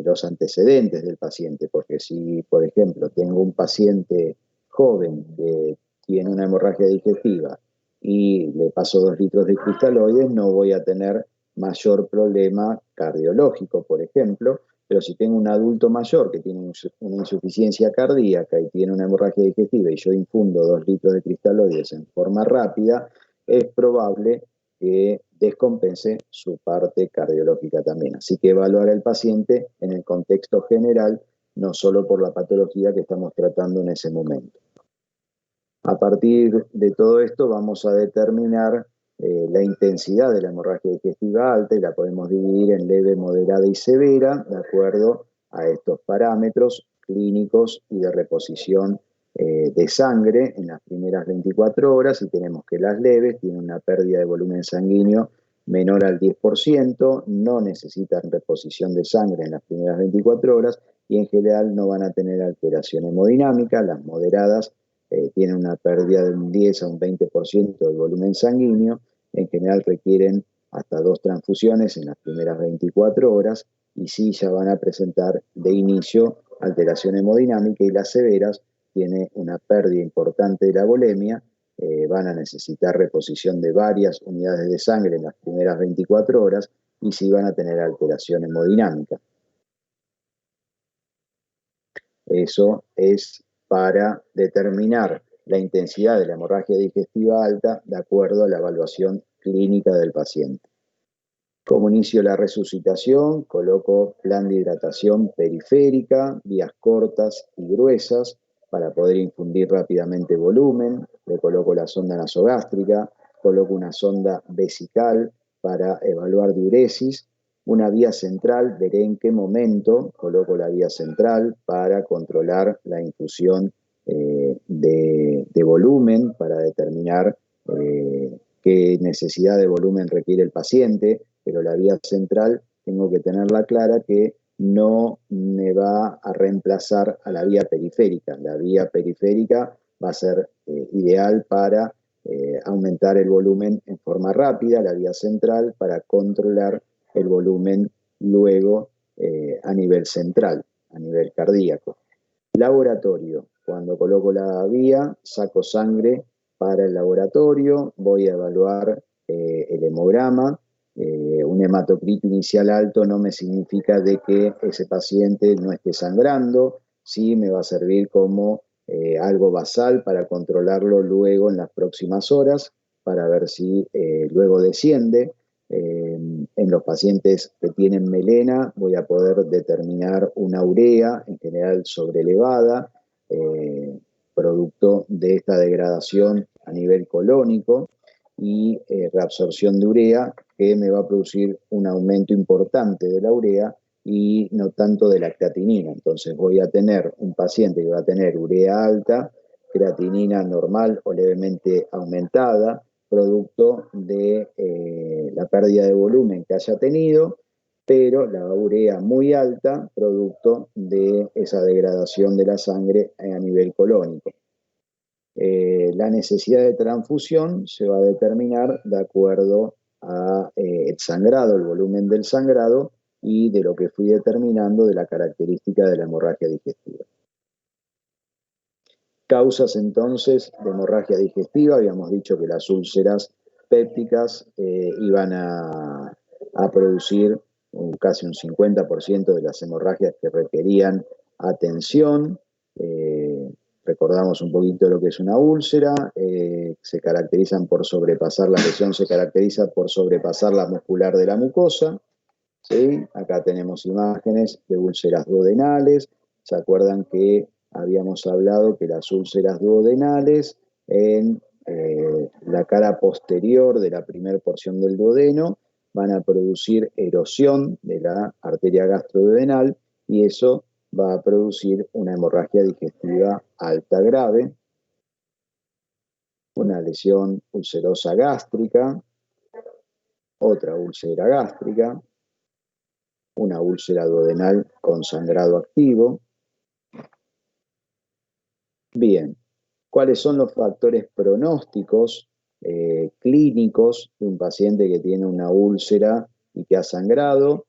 los antecedentes del paciente, porque si, por ejemplo, tengo un paciente joven que tiene una hemorragia digestiva y le paso 2 litros de cristaloides, no voy a tener mayor problema cardiológico, por ejemplo, pero si tengo un adulto mayor que tiene una insuficiencia cardíaca y tiene una hemorragia digestiva y yo infundo 2 litros de cristaloides en forma rápida, es probable que descompense su parte cardiológica también. Así que evaluar al paciente en el contexto general, no solo por la patología que estamos tratando en ese momento. A partir de todo esto vamos a determinar la intensidad de la hemorragia digestiva alta y la podemos dividir en leve, moderada y severa, de acuerdo a estos parámetros clínicos y de reposición de sangre en las primeras 24 horas, y tenemos que las leves tienen una pérdida de volumen sanguíneo menor al 10%, no necesitan reposición de sangre en las primeras 24 horas y en general no van a tener alteración hemodinámica. Las moderadas tienen una pérdida de un 10 a un 20% del volumen sanguíneo, en general requieren hasta 2 transfusiones en las primeras 24 horas y sí ya van a presentar de inicio alteración hemodinámica, y las severas tienen una pérdida importante de la volemia, van a necesitar reposición de varias unidades de sangre en las primeras 24 horas y sí van a tener alteración hemodinámica. Eso es para determinar la intensidad de la hemorragia digestiva alta de acuerdo a la evaluación clínica del paciente. Como inicio la resucitación, coloco plan de hidratación periférica, vías cortas y gruesas para poder infundir rápidamente volumen. Le coloco la sonda nasogástrica, coloco una sonda vesical para evaluar diuresis, una vía central, veré en qué momento coloco la vía central para controlar la infusión de volumen, para determinar qué necesidad de volumen requiere el paciente, pero la vía central tengo que tenerla clara que no me va a reemplazar a la vía periférica. La vía periférica va a ser ideal para aumentar el volumen en forma rápida, la vía central para controlar el volumen luego a nivel central, a nivel cardíaco. Laboratorio, cuando coloco la vía, saco sangre para el laboratorio, voy a evaluar el hemograma. Un hematocrito inicial alto no me significa de que ese paciente no esté sangrando, sí me va a servir como algo basal para controlarlo luego en las próximas horas, para ver si luego desciende. En los pacientes que tienen melena voy a poder determinar una urea, en general sobrelevada, producto de esta degradación a nivel colónico y reabsorción de urea, que me va a producir un aumento importante de la urea y no tanto de la creatinina. Entonces voy a tener un paciente que va a tener urea alta, creatinina normal o levemente aumentada, producto de la pérdida de volumen que haya tenido, pero la urea muy alta, producto de esa degradación de la sangre a nivel colónico. La necesidad de transfusión se va a determinar de acuerdo a el sangrado, el volumen del sangrado y de lo que fui determinando de la característica de la hemorragia digestiva. Causas entonces de hemorragia digestiva, habíamos dicho que las úlceras pépticas iban a producir casi un 50% de las hemorragias que requerían atención. Recordamos un poquito lo que es una úlcera, se caracterizan por sobrepasar, la lesión se caracteriza por sobrepasar la muscular de la mucosa, ¿sí? Acá tenemos imágenes de úlceras duodenales, ¿se acuerdan que habíamos hablado que las úlceras duodenales en la cara posterior de la primera porción del duodeno van a producir erosión de la arteria gastroduodenal y eso va a producir una hemorragia digestiva alta grave, una lesión ulcerosa gástrica, otra úlcera gástrica, una úlcera duodenal con sangrado activo. Bien, ¿cuáles son los factores pronósticos clínicos de un paciente que tiene una úlcera y que ha sangrado?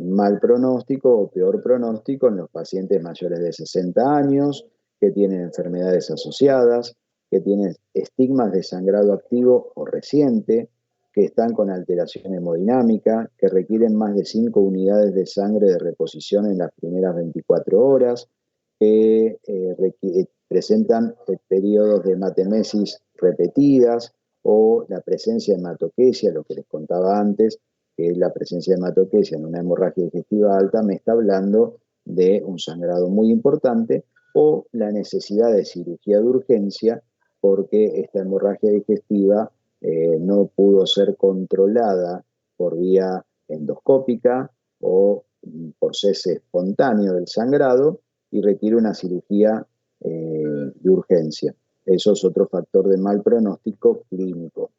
Mal pronóstico o peor pronóstico en los pacientes mayores de 60 años, que tienen enfermedades asociadas, que tienen estigmas de sangrado activo o reciente, que están con alteración hemodinámica, que requieren más de 5 unidades de sangre de reposición en las primeras 24 horas, que presentan periodos de hematemesis repetidas o la presencia de hematoquesia, lo que les contaba antes, que la presencia de hematoquesia en una hemorragia digestiva alta me está hablando de un sangrado muy importante, o la necesidad de cirugía de urgencia porque esta hemorragia digestiva no pudo ser controlada por vía endoscópica o por cese espontáneo del sangrado y requiere una cirugía de urgencia. Eso es otro factor de mal pronóstico clínico.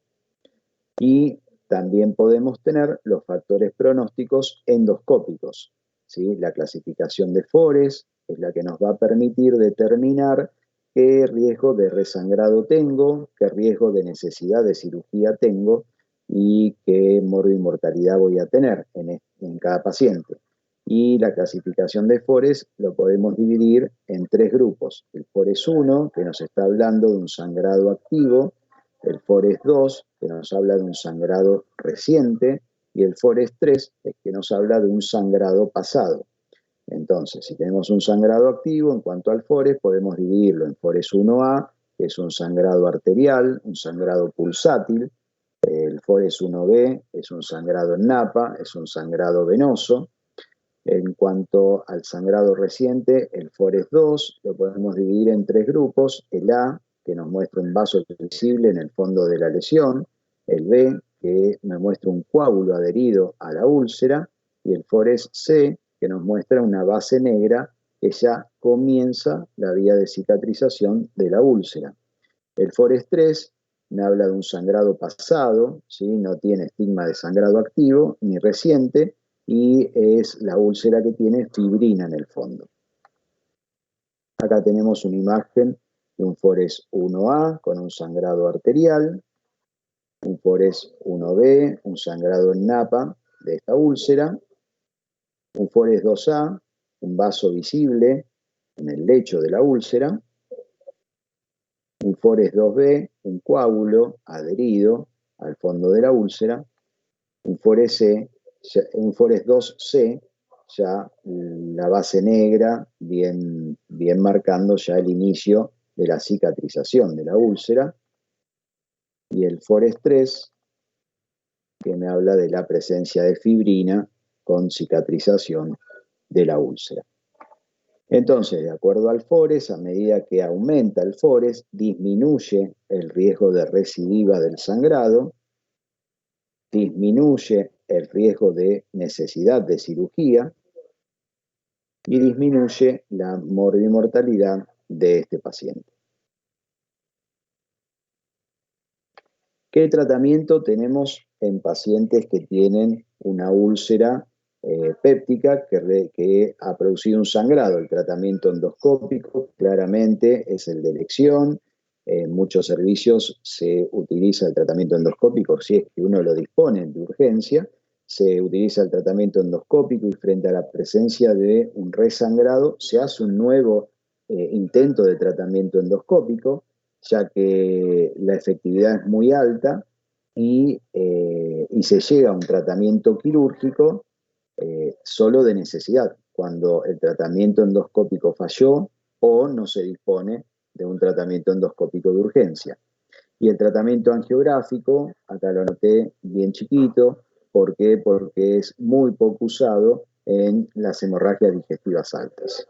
Y también podemos tener los factores pronósticos endoscópicos, ¿sí? La clasificación de Forest es la que nos va a permitir determinar qué riesgo de resangrado tengo, qué riesgo de necesidad de cirugía tengo y qué mortalidad voy a tener en cada paciente. Y la clasificación de Forest lo podemos dividir en 3 grupos. El Forest 1, que nos está hablando de un sangrado activo, el Forest 2, que nos habla de un sangrado reciente, y el Forest 3, que nos habla de un sangrado pasado. Entonces, si tenemos un sangrado activo, en cuanto al Forest, podemos dividirlo en Forest 1A, que es un sangrado arterial, un sangrado pulsátil. El FORES 1B es un sangrado en napa, es un sangrado venoso. En cuanto al sangrado reciente, el FORES 2 lo podemos dividir en 3 grupos. El A, que nos muestra un vaso visible en el fondo de la lesión. El B, que me muestra un coágulo adherido a la úlcera. Y el FORES C, que nos muestra una base negra que ya comienza la vía de cicatrización de la úlcera. El FORES 3 me habla de un sangrado pasado, ¿sí? No tiene estigma de sangrado activo ni reciente, y es la úlcera que tiene fibrina en el fondo. Acá tenemos una imagen de un FORES 1A con un sangrado arterial, un FORES 1B, un sangrado en napa de esta úlcera, un FORES 2A, un vaso visible en el lecho de la úlcera, un FORES 2B, un coágulo adherido al fondo de la úlcera, un FORES 2C, ya la base negra, bien marcando ya el inicio de la cicatrización de la úlcera, y el FORES 3, que me habla de la presencia de fibrina con cicatrización de la úlcera. Entonces, de acuerdo al FORES, a medida que aumenta el FORES, disminuye el riesgo de recidiva del sangrado, disminuye el riesgo de necesidad de cirugía y disminuye la morbimortalidad de este paciente. ¿Qué tratamiento tenemos en pacientes que tienen una úlcera péptica que ha producido un sangrado? El tratamiento endoscópico claramente es el de elección. En muchos servicios se utiliza el tratamiento endoscópico si es que uno lo dispone de urgencia. Se utiliza el tratamiento endoscópico y frente a la presencia de un resangrado se hace un nuevo intento de tratamiento endoscópico, ya que la efectividad es muy alta y se llega a un tratamiento quirúrgico solo de necesidad, cuando el tratamiento endoscópico falló o no se dispone de un tratamiento endoscópico de urgencia. Y el tratamiento angiográfico, acá lo anoté bien chiquito, ¿por qué? Porque es muy poco usado en las hemorragias digestivas altas.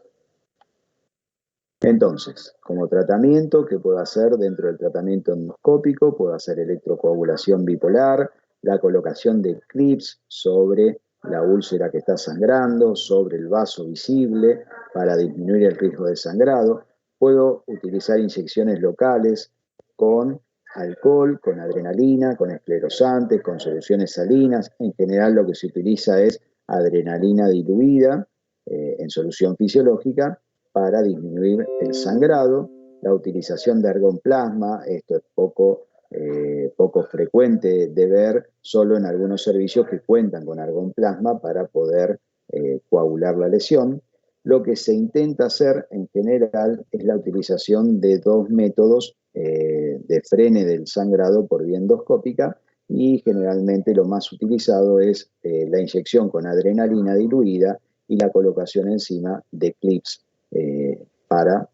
Entonces, como tratamiento, ¿qué puedo hacer dentro del tratamiento endoscópico? Puedo hacer electrocoagulación bipolar, la colocación de clips sobre la úlcera que está sangrando, sobre el vaso visible para disminuir el riesgo de sangrado. Puedo utilizar inyecciones locales con alcohol, con adrenalina, con esclerosantes, con soluciones salinas. En general lo que se utiliza es adrenalina diluida en solución fisiológica para disminuir el sangrado. La utilización de argonplasma, esto es poco frecuente de ver, solo en algunos servicios que cuentan con argonplasma para poder coagular la lesión. Lo que se intenta hacer en general es la utilización de 2 métodos de frene del sangrado por vía endoscópica, y generalmente lo más utilizado es la inyección con adrenalina diluida y la colocación encima de clips para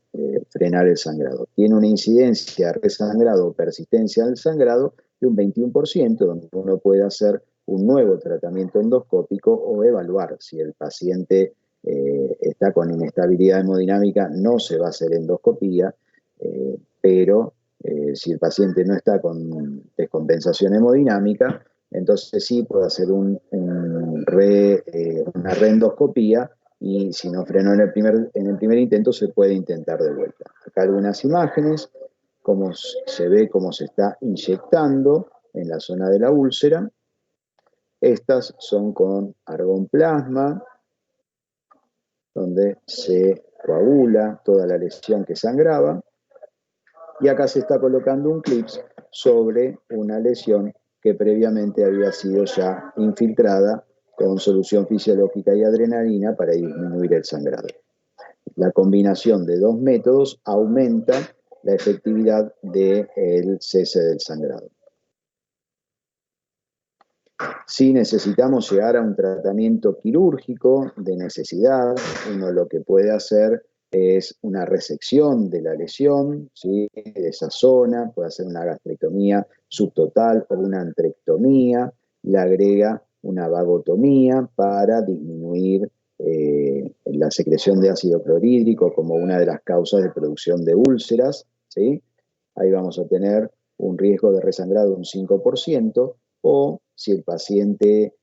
frenar el sangrado. Tiene una incidencia de resangrado o persistencia del sangrado de un 21%, donde uno puede hacer un nuevo tratamiento endoscópico o evaluar si el paciente está con inestabilidad hemodinámica. No se va a hacer endoscopía, pero si el paciente no está con descompensación hemodinámica, entonces sí puede hacer una reendoscopía, y si no frenó en el primer intento, se puede intentar de vuelta. Acá algunas imágenes, cómo se ve cómo se está inyectando en la zona de la úlcera. Estas son con argonplasma, donde se coagula toda la lesión que sangraba. Y acá se está colocando un clips sobre una lesión que previamente había sido ya infiltrada con solución fisiológica y adrenalina para disminuir el sangrado. La combinación de 2 métodos aumenta la efectividad del cese del sangrado. Si necesitamos llegar a un tratamiento quirúrgico de necesidad, uno lo que puede hacer es una resección de la lesión, ¿sí? De esa zona, puede hacer una gastrectomía subtotal o una antrectomía, le agrega una vagotomía para disminuir la secreción de ácido clorhídrico como una de las causas de producción de úlceras, ¿sí? Ahí vamos a tener un riesgo de resangrado de un 5%, o si el paciente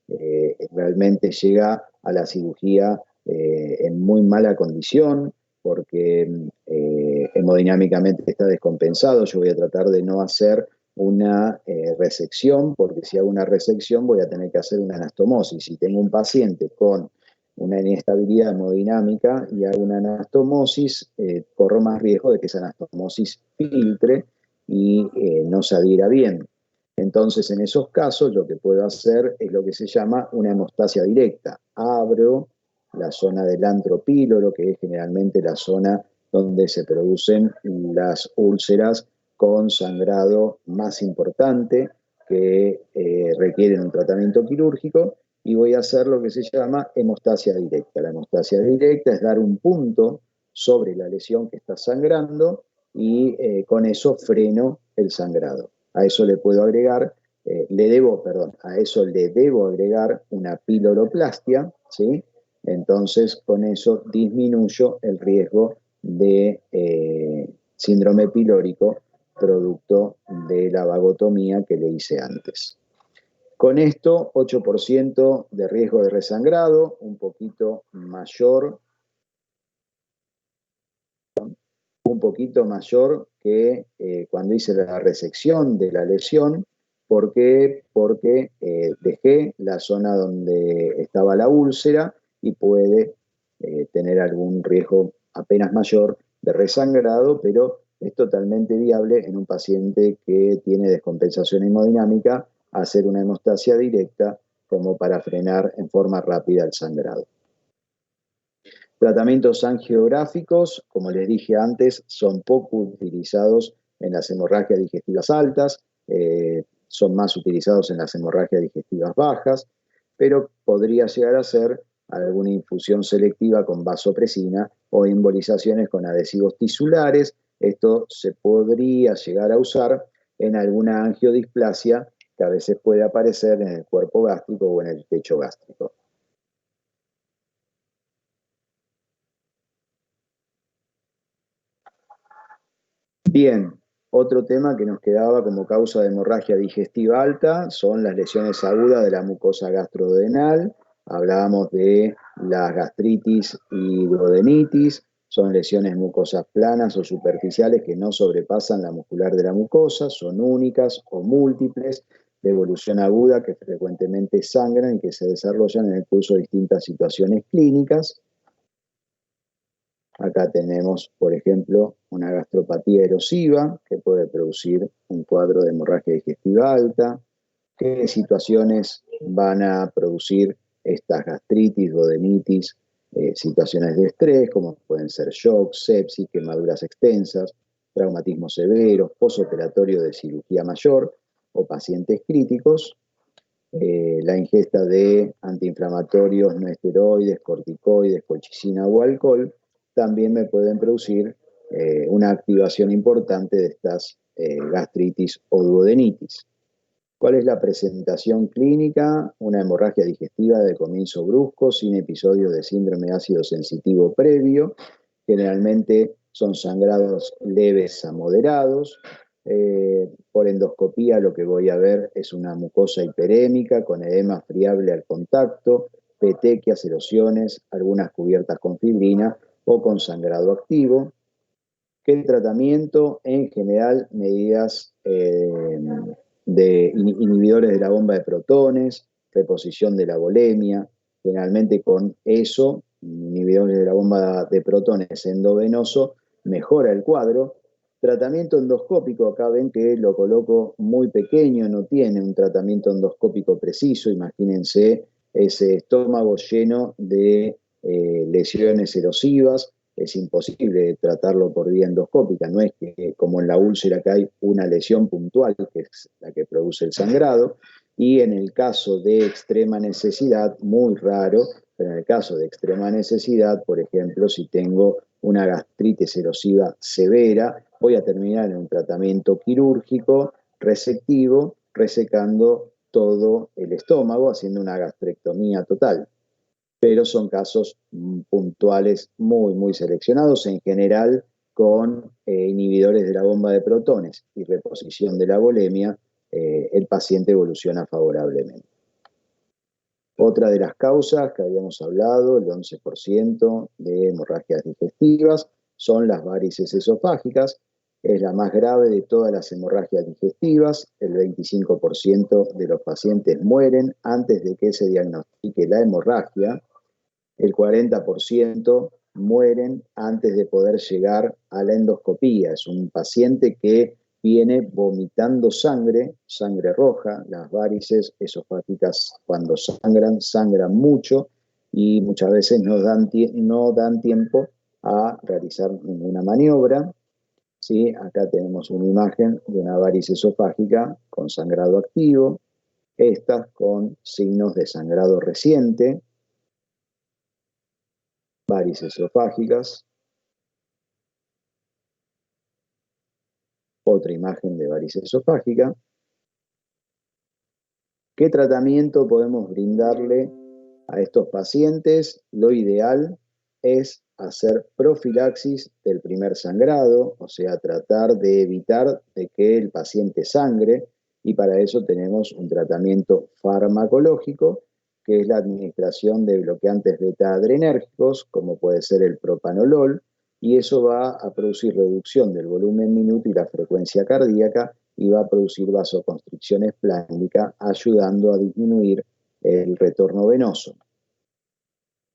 realmente llega a la cirugía en muy mala condición, porque hemodinámicamente está descompensado, yo voy a tratar de no hacer una resección, porque si hago una resección voy a tener que hacer una anastomosis. Si tengo un paciente con una inestabilidad hemodinámica y hago una anastomosis, corro más riesgo de que esa anastomosis filtre y no se adhiera bien. Entonces, en esos casos, lo que puedo hacer es lo que se llama una hemostasia directa. Abro la zona del antro píloro, que es generalmente la zona donde se producen las úlceras con sangrado más importante, que requieren un tratamiento quirúrgico, y voy a hacer lo que se llama hemostasia directa. La hemostasia directa es dar un punto sobre la lesión que está sangrando y con eso freno el sangrado. A eso le puedo agregar, a eso le debo agregar una piloroplastia, ¿sí? Entonces, con eso disminuyo el riesgo de síndrome pilórico producto de la vagotomía que le hice antes. Con esto, 8% de riesgo de resangrado, un poquito mayor que cuando hice la resección de la lesión. ¿Por qué? Porque dejé la zona donde estaba la úlcera y puede tener algún riesgo apenas mayor de resangrado, pero es totalmente viable en un paciente que tiene descompensación hemodinámica hacer una hemostasia directa como para frenar en forma rápida el sangrado. Tratamientos angiográficos, como les dije antes, son poco utilizados en las hemorragias digestivas altas, son más utilizados en las hemorragias digestivas bajas, pero podría llegar a ser alguna infusión selectiva con vasopresina o embolizaciones con adhesivos tisulares. Esto se podría llegar a usar en alguna angiodisplasia que a veces puede aparecer en el cuerpo gástrico o en el techo gástrico. Bien, otro tema que nos quedaba como causa de hemorragia digestiva alta son las lesiones agudas de la mucosa gastrodenal. Hablábamos de la gastritis y duodenitis. Son lesiones mucosas planas o superficiales que no sobrepasan la muscular de la mucosa, son únicas o múltiples, de evolución aguda que frecuentemente sangran y que se desarrollan en el curso de distintas situaciones clínicas. Acá tenemos, por ejemplo, una gastropatía erosiva que puede producir un cuadro de hemorragia digestiva alta. ¿Qué situaciones van a producir estas gastritis, duodenitis? Situaciones de estrés, como pueden ser shock, sepsis, quemaduras extensas, traumatismos severos, posoperatorio de cirugía mayor o pacientes críticos. La ingesta de antiinflamatorios, no esteroides, corticoides, colchicina o alcohol también me pueden producir una activación importante de estas gastritis o duodenitis. ¿Cuál es la presentación clínica? Una hemorragia digestiva de comienzo brusco, sin episodios de síndrome ácido sensitivo previo. Generalmente son sangrados leves a moderados. Por endoscopía lo que voy a ver es una mucosa hiperémica con edema friable al contacto, petequias, erosiones, algunas cubiertas con fibrina o con sangrado activo. ¿Qué tratamiento? En general, medidas de inhibidores de la bomba de protones, reposición de la volemia, generalmente con eso, inhibidores de la bomba de protones endovenoso, mejora el cuadro. Tratamiento endoscópico, acá ven que lo coloco muy pequeño, no tiene un tratamiento endoscópico preciso, imagínense ese estómago lleno de lesiones erosivas. Es imposible tratarlo por vía endoscópica, no es que como en la úlcera que hay una lesión puntual, que es la que produce el sangrado, y en el caso de extrema necesidad, muy raro, pero en el caso de extrema necesidad, por ejemplo, si tengo una gastritis erosiva severa, voy a terminar en un tratamiento quirúrgico resectivo, resecando todo el estómago, haciendo una gastrectomía total. Pero son casos puntuales muy, muy seleccionados, en general con inhibidores de la bomba de protones y reposición de la volemia, el paciente evoluciona favorablemente. Otra de las causas que habíamos hablado, el 11% de hemorragias digestivas, son las varices esofágicas. Es la más grave de todas las hemorragias digestivas. El 25% de los pacientes mueren antes de que se diagnostique la hemorragia. El 40% mueren antes de poder llegar a la endoscopía. Es un paciente que viene vomitando sangre, sangre roja. Las varices esofágicas cuando sangran mucho y muchas veces no dan tiempo a realizar ninguna maniobra. ¿Sí? Acá tenemos una imagen de una varice esofágica con sangrado activo, estas con signos de sangrado reciente. Varices esofágicas. Otra imagen de varice esofágica. ¿Qué tratamiento podemos brindarle a estos pacientes? Lo ideal es hacer profilaxis del primer sangrado, o sea, tratar de evitar de que el paciente sangre, y para eso tenemos un tratamiento farmacológico, que es la administración de bloqueantes beta-adrenérgicos, como puede ser el propanolol, y eso va a producir reducción del volumen minuto y la frecuencia cardíaca, y va a producir vasoconstricción esplásmica, ayudando a disminuir el retorno venoso.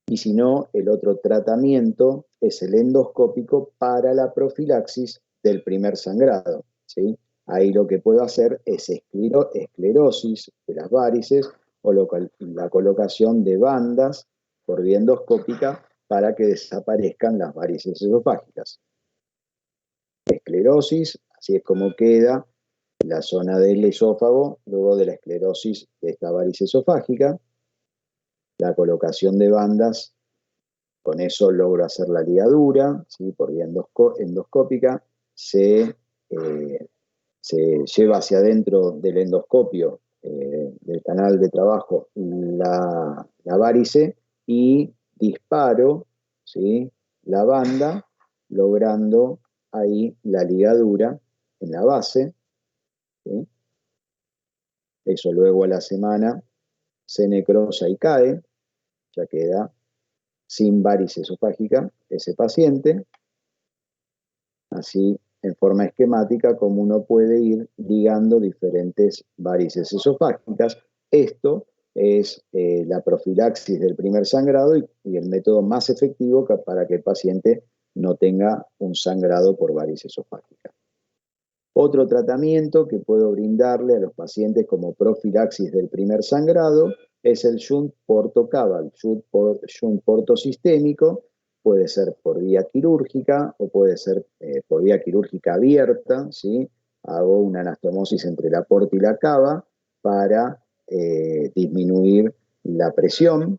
Y si no, el otro tratamiento es el endoscópico para la profilaxis del primer sangrado, ¿sí? Ahí lo que puedo hacer es esclerosis de las varices o la colocación de bandas por vía endoscópica para que desaparezcan las varices esofágicas. Esclerosis, así es como queda la zona del esófago luego de la esclerosis de esta varice esofágica. La colocación de bandas, con eso logro hacer la ligadura, ¿sí? Por vía endoscópica, se lleva hacia adentro del endoscopio, del canal de trabajo, la varice y disparo, ¿sí? La banda, logrando ahí la ligadura en la base, ¿sí? Eso luego a la semana se necrosa y cae, ya queda sin varice esofágica ese paciente. Así, en forma esquemática, como uno puede ir ligando diferentes varices esofágicas. Esto es la profilaxis del primer sangrado y el método más efectivo para que el paciente no tenga un sangrado por varice esofágica. Otro tratamiento que puedo brindarle a los pacientes como profilaxis del primer sangrado es el shunt porto-cava, el shunt portosistémico. Puede ser por vía quirúrgica o puede ser por vía quirúrgica abierta, ¿sí? Hago una anastomosis entre la porta y la cava para disminuir la presión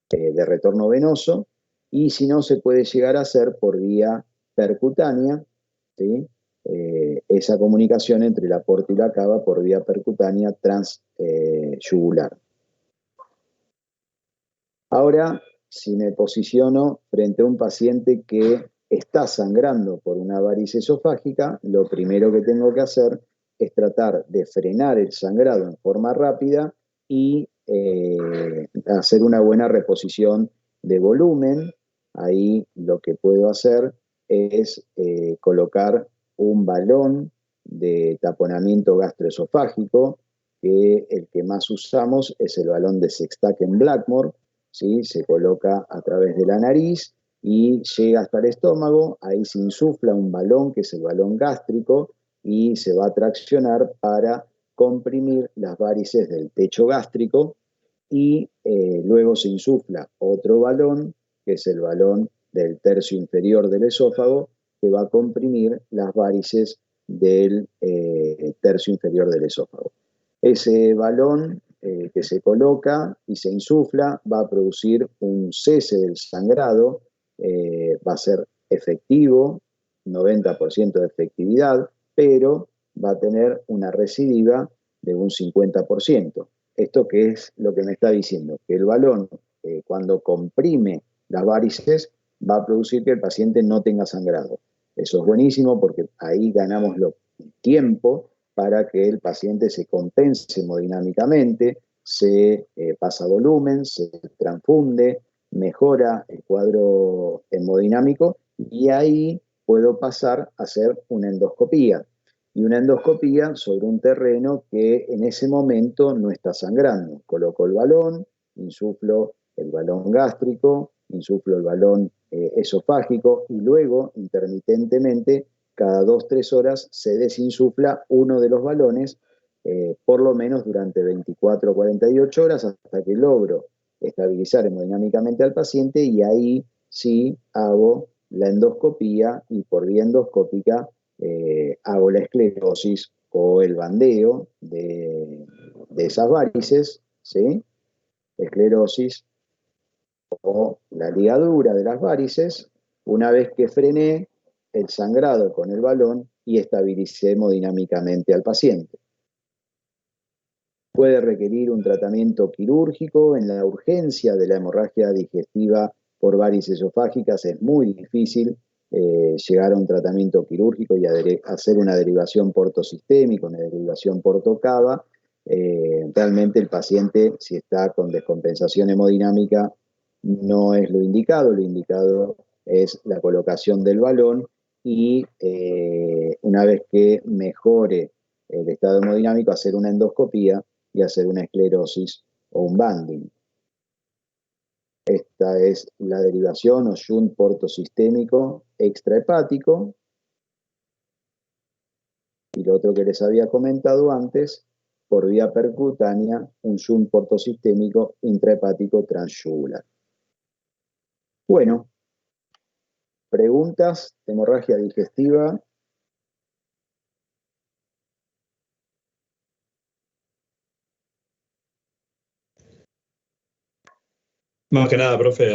de retorno venoso, y si no, se puede llegar a hacer por vía percutánea, ¿sí? Esa comunicación entre la porta y la cava por vía percutánea transyugular. Ahora, si me posiciono frente a un paciente que está sangrando por una varice esofágica, lo primero que tengo que hacer es tratar de frenar el sangrado en forma rápida y hacer una buena reposición de volumen. Ahí lo que puedo hacer es colocar un balón de taponamiento gastroesofágico, que el que más usamos es el balón de Sextaken-Blackmore, ¿sí? Se coloca a través de la nariz y llega hasta el estómago. Ahí se insufla un balón, que es el balón gástrico, y se va a traccionar para comprimir las varices del techo gástrico, y luego se insufla otro balón, que es el balón del tercio inferior del esófago, que va a comprimir las varices del tercio inferior del esófago. Ese balón que se coloca y se insufla va a producir un cese del sangrado, va a ser efectivo, 90% de efectividad, pero va a tener una recidiva de un 50%. ¿Esto qué es lo que me está diciendo? Que el balón, cuando comprime las varices, va a producir que el paciente no tenga sangrado. Eso es buenísimo porque ahí ganamos tiempo para que el paciente se compense hemodinámicamente, se pasa volumen, se transfunde, mejora el cuadro hemodinámico y ahí puedo pasar a hacer una endoscopía. Y una endoscopía sobre un terreno que en ese momento no está sangrando. Coloco el balón, insuflo el balón gástrico, insuflo el balón esofágico y luego, intermitentemente, cada 2-3 horas se desinsufla uno de los balones, por lo menos durante 24 o 48 horas, hasta que logro estabilizar hemodinámicamente al paciente y ahí sí hago la endoscopía y por vía endoscópica hago la esclerosis o el bandeo de esas varices, ¿sí? Esclerosis o la ligadura de las varices, una vez que frené el sangrado con el balón y estabilicé hemodinámicamente al paciente. Puede requerir un tratamiento quirúrgico. En la urgencia de la hemorragia digestiva por varices esofágicas es muy difícil llegar a un tratamiento quirúrgico y hacer una derivación portosistémica, una derivación portocava. Realmente el paciente, si está con descompensación hemodinámica, no es lo indicado es la colocación del balón y una vez que mejore el estado hemodinámico, hacer una endoscopía y hacer una esclerosis o un banding. Esta es la derivación o shunt portosistémico extrahepático. Y lo otro que les había comentado antes, por vía percutánea, un shunt portosistémico intrahepático transyugular. Bueno, preguntas de hemorragia digestiva. Más que nada, profe,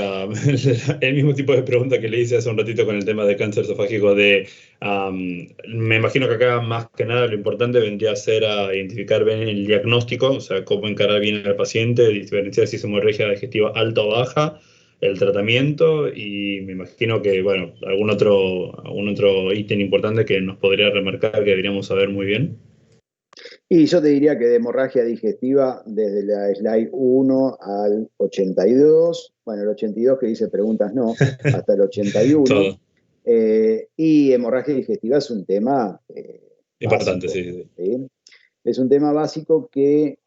el mismo tipo de pregunta que le hice hace un ratito con el tema de cáncer esofágico, me imagino que acá más que nada lo importante vendría a ser a identificar bien el diagnóstico, o sea, cómo encarar bien al paciente, diferenciar si es hemorragia digestiva alta o baja, el tratamiento y me imagino que, bueno, algún otro ítem importante que nos podría remarcar que deberíamos saber muy bien. Y yo te diría que de hemorragia digestiva, desde la slide 1 al 82, bueno, el 82 que dice preguntas no, hasta el 81. Y hemorragia digestiva es un tema importante, básico, sí. ¿sí? Es un tema básico que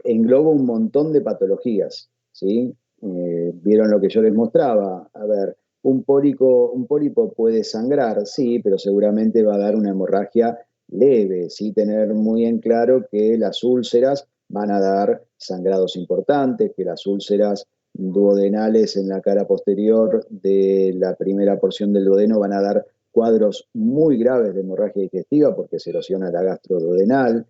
engloba un montón de patologías, ¿sí? ¿Vieron lo que yo les mostraba? A ver, un pólipo puede sangrar, sí, pero seguramente va a dar una hemorragia leve, sí, tener muy en claro que las úlceras van a dar sangrados importantes, que las úlceras duodenales en la cara posterior de la primera porción del duodeno van a dar cuadros muy graves de hemorragia digestiva porque se erosiona la gastroduodenal.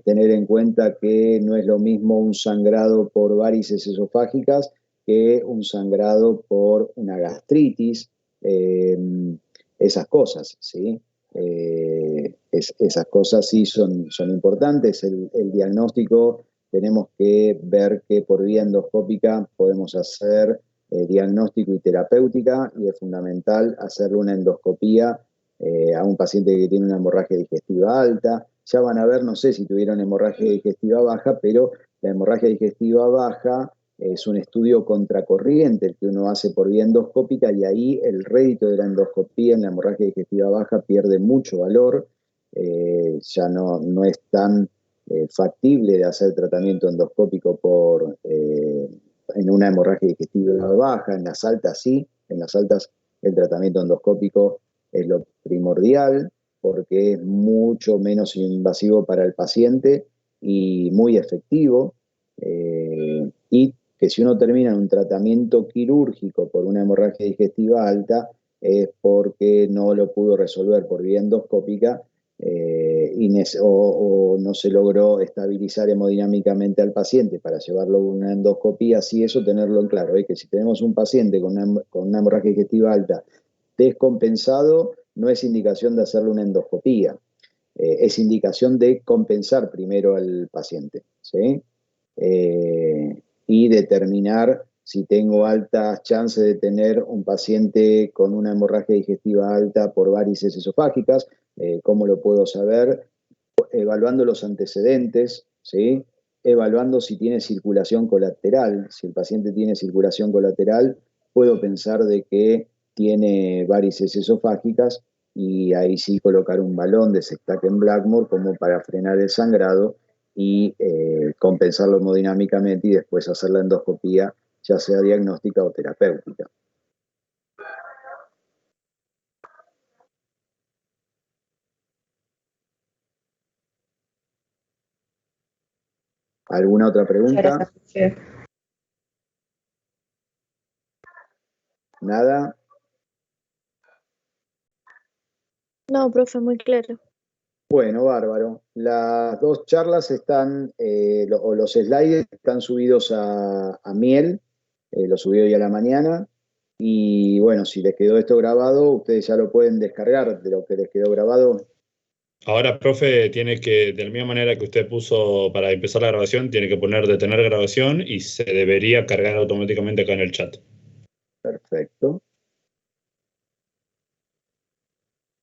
Tener en cuenta que no es lo mismo un sangrado por varices esofágicas que un sangrado por una gastritis, esas cosas, ¿sí? Esas cosas sí son importantes. El diagnóstico tenemos que ver que por vía endoscópica podemos hacer diagnóstico y terapéutica y es fundamental hacerle una endoscopía a un paciente que tiene una hemorragia digestiva alta. Ya van a ver, no sé si tuvieron hemorragia digestiva baja, pero la hemorragia digestiva baja es un estudio contracorriente el que uno hace por vía endoscópica y ahí el rédito de la endoscopía en la hemorragia digestiva baja pierde mucho valor, ya no es tan factible de hacer tratamiento endoscópico en una hemorragia digestiva baja, en las altas sí, en las altas el tratamiento endoscópico es lo primordial porque es mucho menos invasivo para el paciente y muy efectivo, y que si uno termina en un tratamiento quirúrgico por una hemorragia digestiva alta es porque no lo pudo resolver por vía endoscópica o no se logró estabilizar hemodinámicamente al paciente para llevarlo a una endoscopía. Sí, eso tenerlo en claro, que si tenemos un paciente con una hemorragia digestiva alta descompensado, no es indicación de hacerle una endoscopía. Es indicación de compensar primero al paciente, ¿sí? Y determinar si tengo altas chances de tener un paciente con una hemorragia digestiva alta por varices esofágicas. ¿Cómo lo puedo saber? Evaluando los antecedentes, ¿sí? Evaluando si tiene circulación colateral. Si el paciente tiene circulación colateral, puedo pensar de que tiene varices esofágicas y ahí sí colocar un balón de Sextaken Blackmore como para frenar el sangrado y compensarlo hemodinámicamente y después hacer la endoscopía, ya sea diagnóstica o terapéutica. ¿Alguna otra pregunta? ¿Nada? No, profe, muy claro. Bueno, bárbaro. Las dos charlas están, o los slides están subidos a Miel, lo subí hoy a la mañana, y bueno, si les quedó esto grabado, ustedes ya lo pueden descargar de lo que les quedó grabado. Ahora, profe, tiene que, de la misma manera que usted puso para empezar la grabación, tiene que poner detener grabación y se debería cargar automáticamente acá en el chat. Perfecto.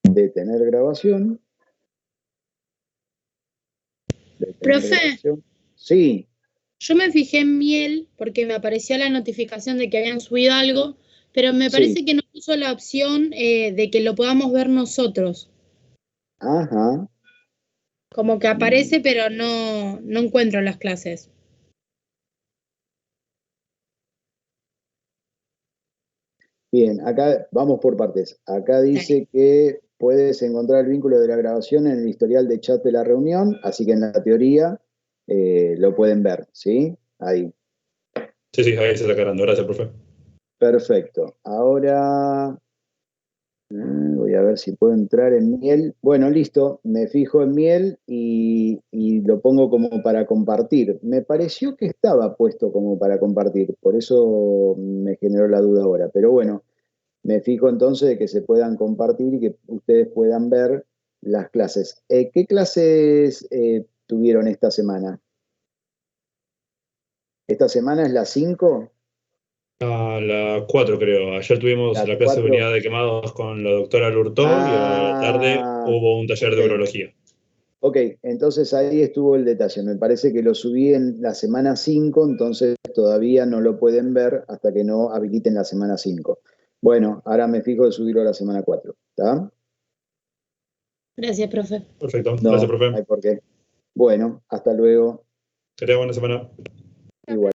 Detener grabación. Profe, grabación. Sí. yo me fijé en Miel porque me apareció la notificación de que habían subido algo, pero me parece que no puso la opción de que lo podamos ver nosotros. Ajá. Como que aparece, pero no encuentro las clases. Bien, acá vamos por partes. Acá dice que puedes encontrar el vínculo de la grabación en el historial de chat de la reunión, así que en la teoría lo pueden ver, ¿sí? Ahí. Sí, ahí se está cargando. Gracias, profe. Perfecto. Ahora voy a ver si puedo entrar en Miel. Bueno, listo. Me fijo en Miel y lo pongo como para compartir. Me pareció que estaba puesto como para compartir, por eso me generó la duda ahora. Pero bueno, me fijo entonces de que se puedan compartir y que ustedes puedan ver las clases. ¿Qué clases tuvieron esta semana? ¿Esta semana es la 5? A la 4 creo. Ayer tuvimos la clase de 4. unidad de quemados con la doctora Lurtó y a la tarde hubo un taller de urología. Ok, entonces ahí estuvo el detalle. Me parece que lo subí en la semana 5, entonces todavía no lo pueden ver hasta que no habiliten la semana 5. Bueno, ahora me fijo de subirlo a la semana 4. ¿Está? Gracias, profe. Perfecto. No, Gracias, profe. no hay por qué. Bueno, hasta luego. Que tenga buena semana. Igual.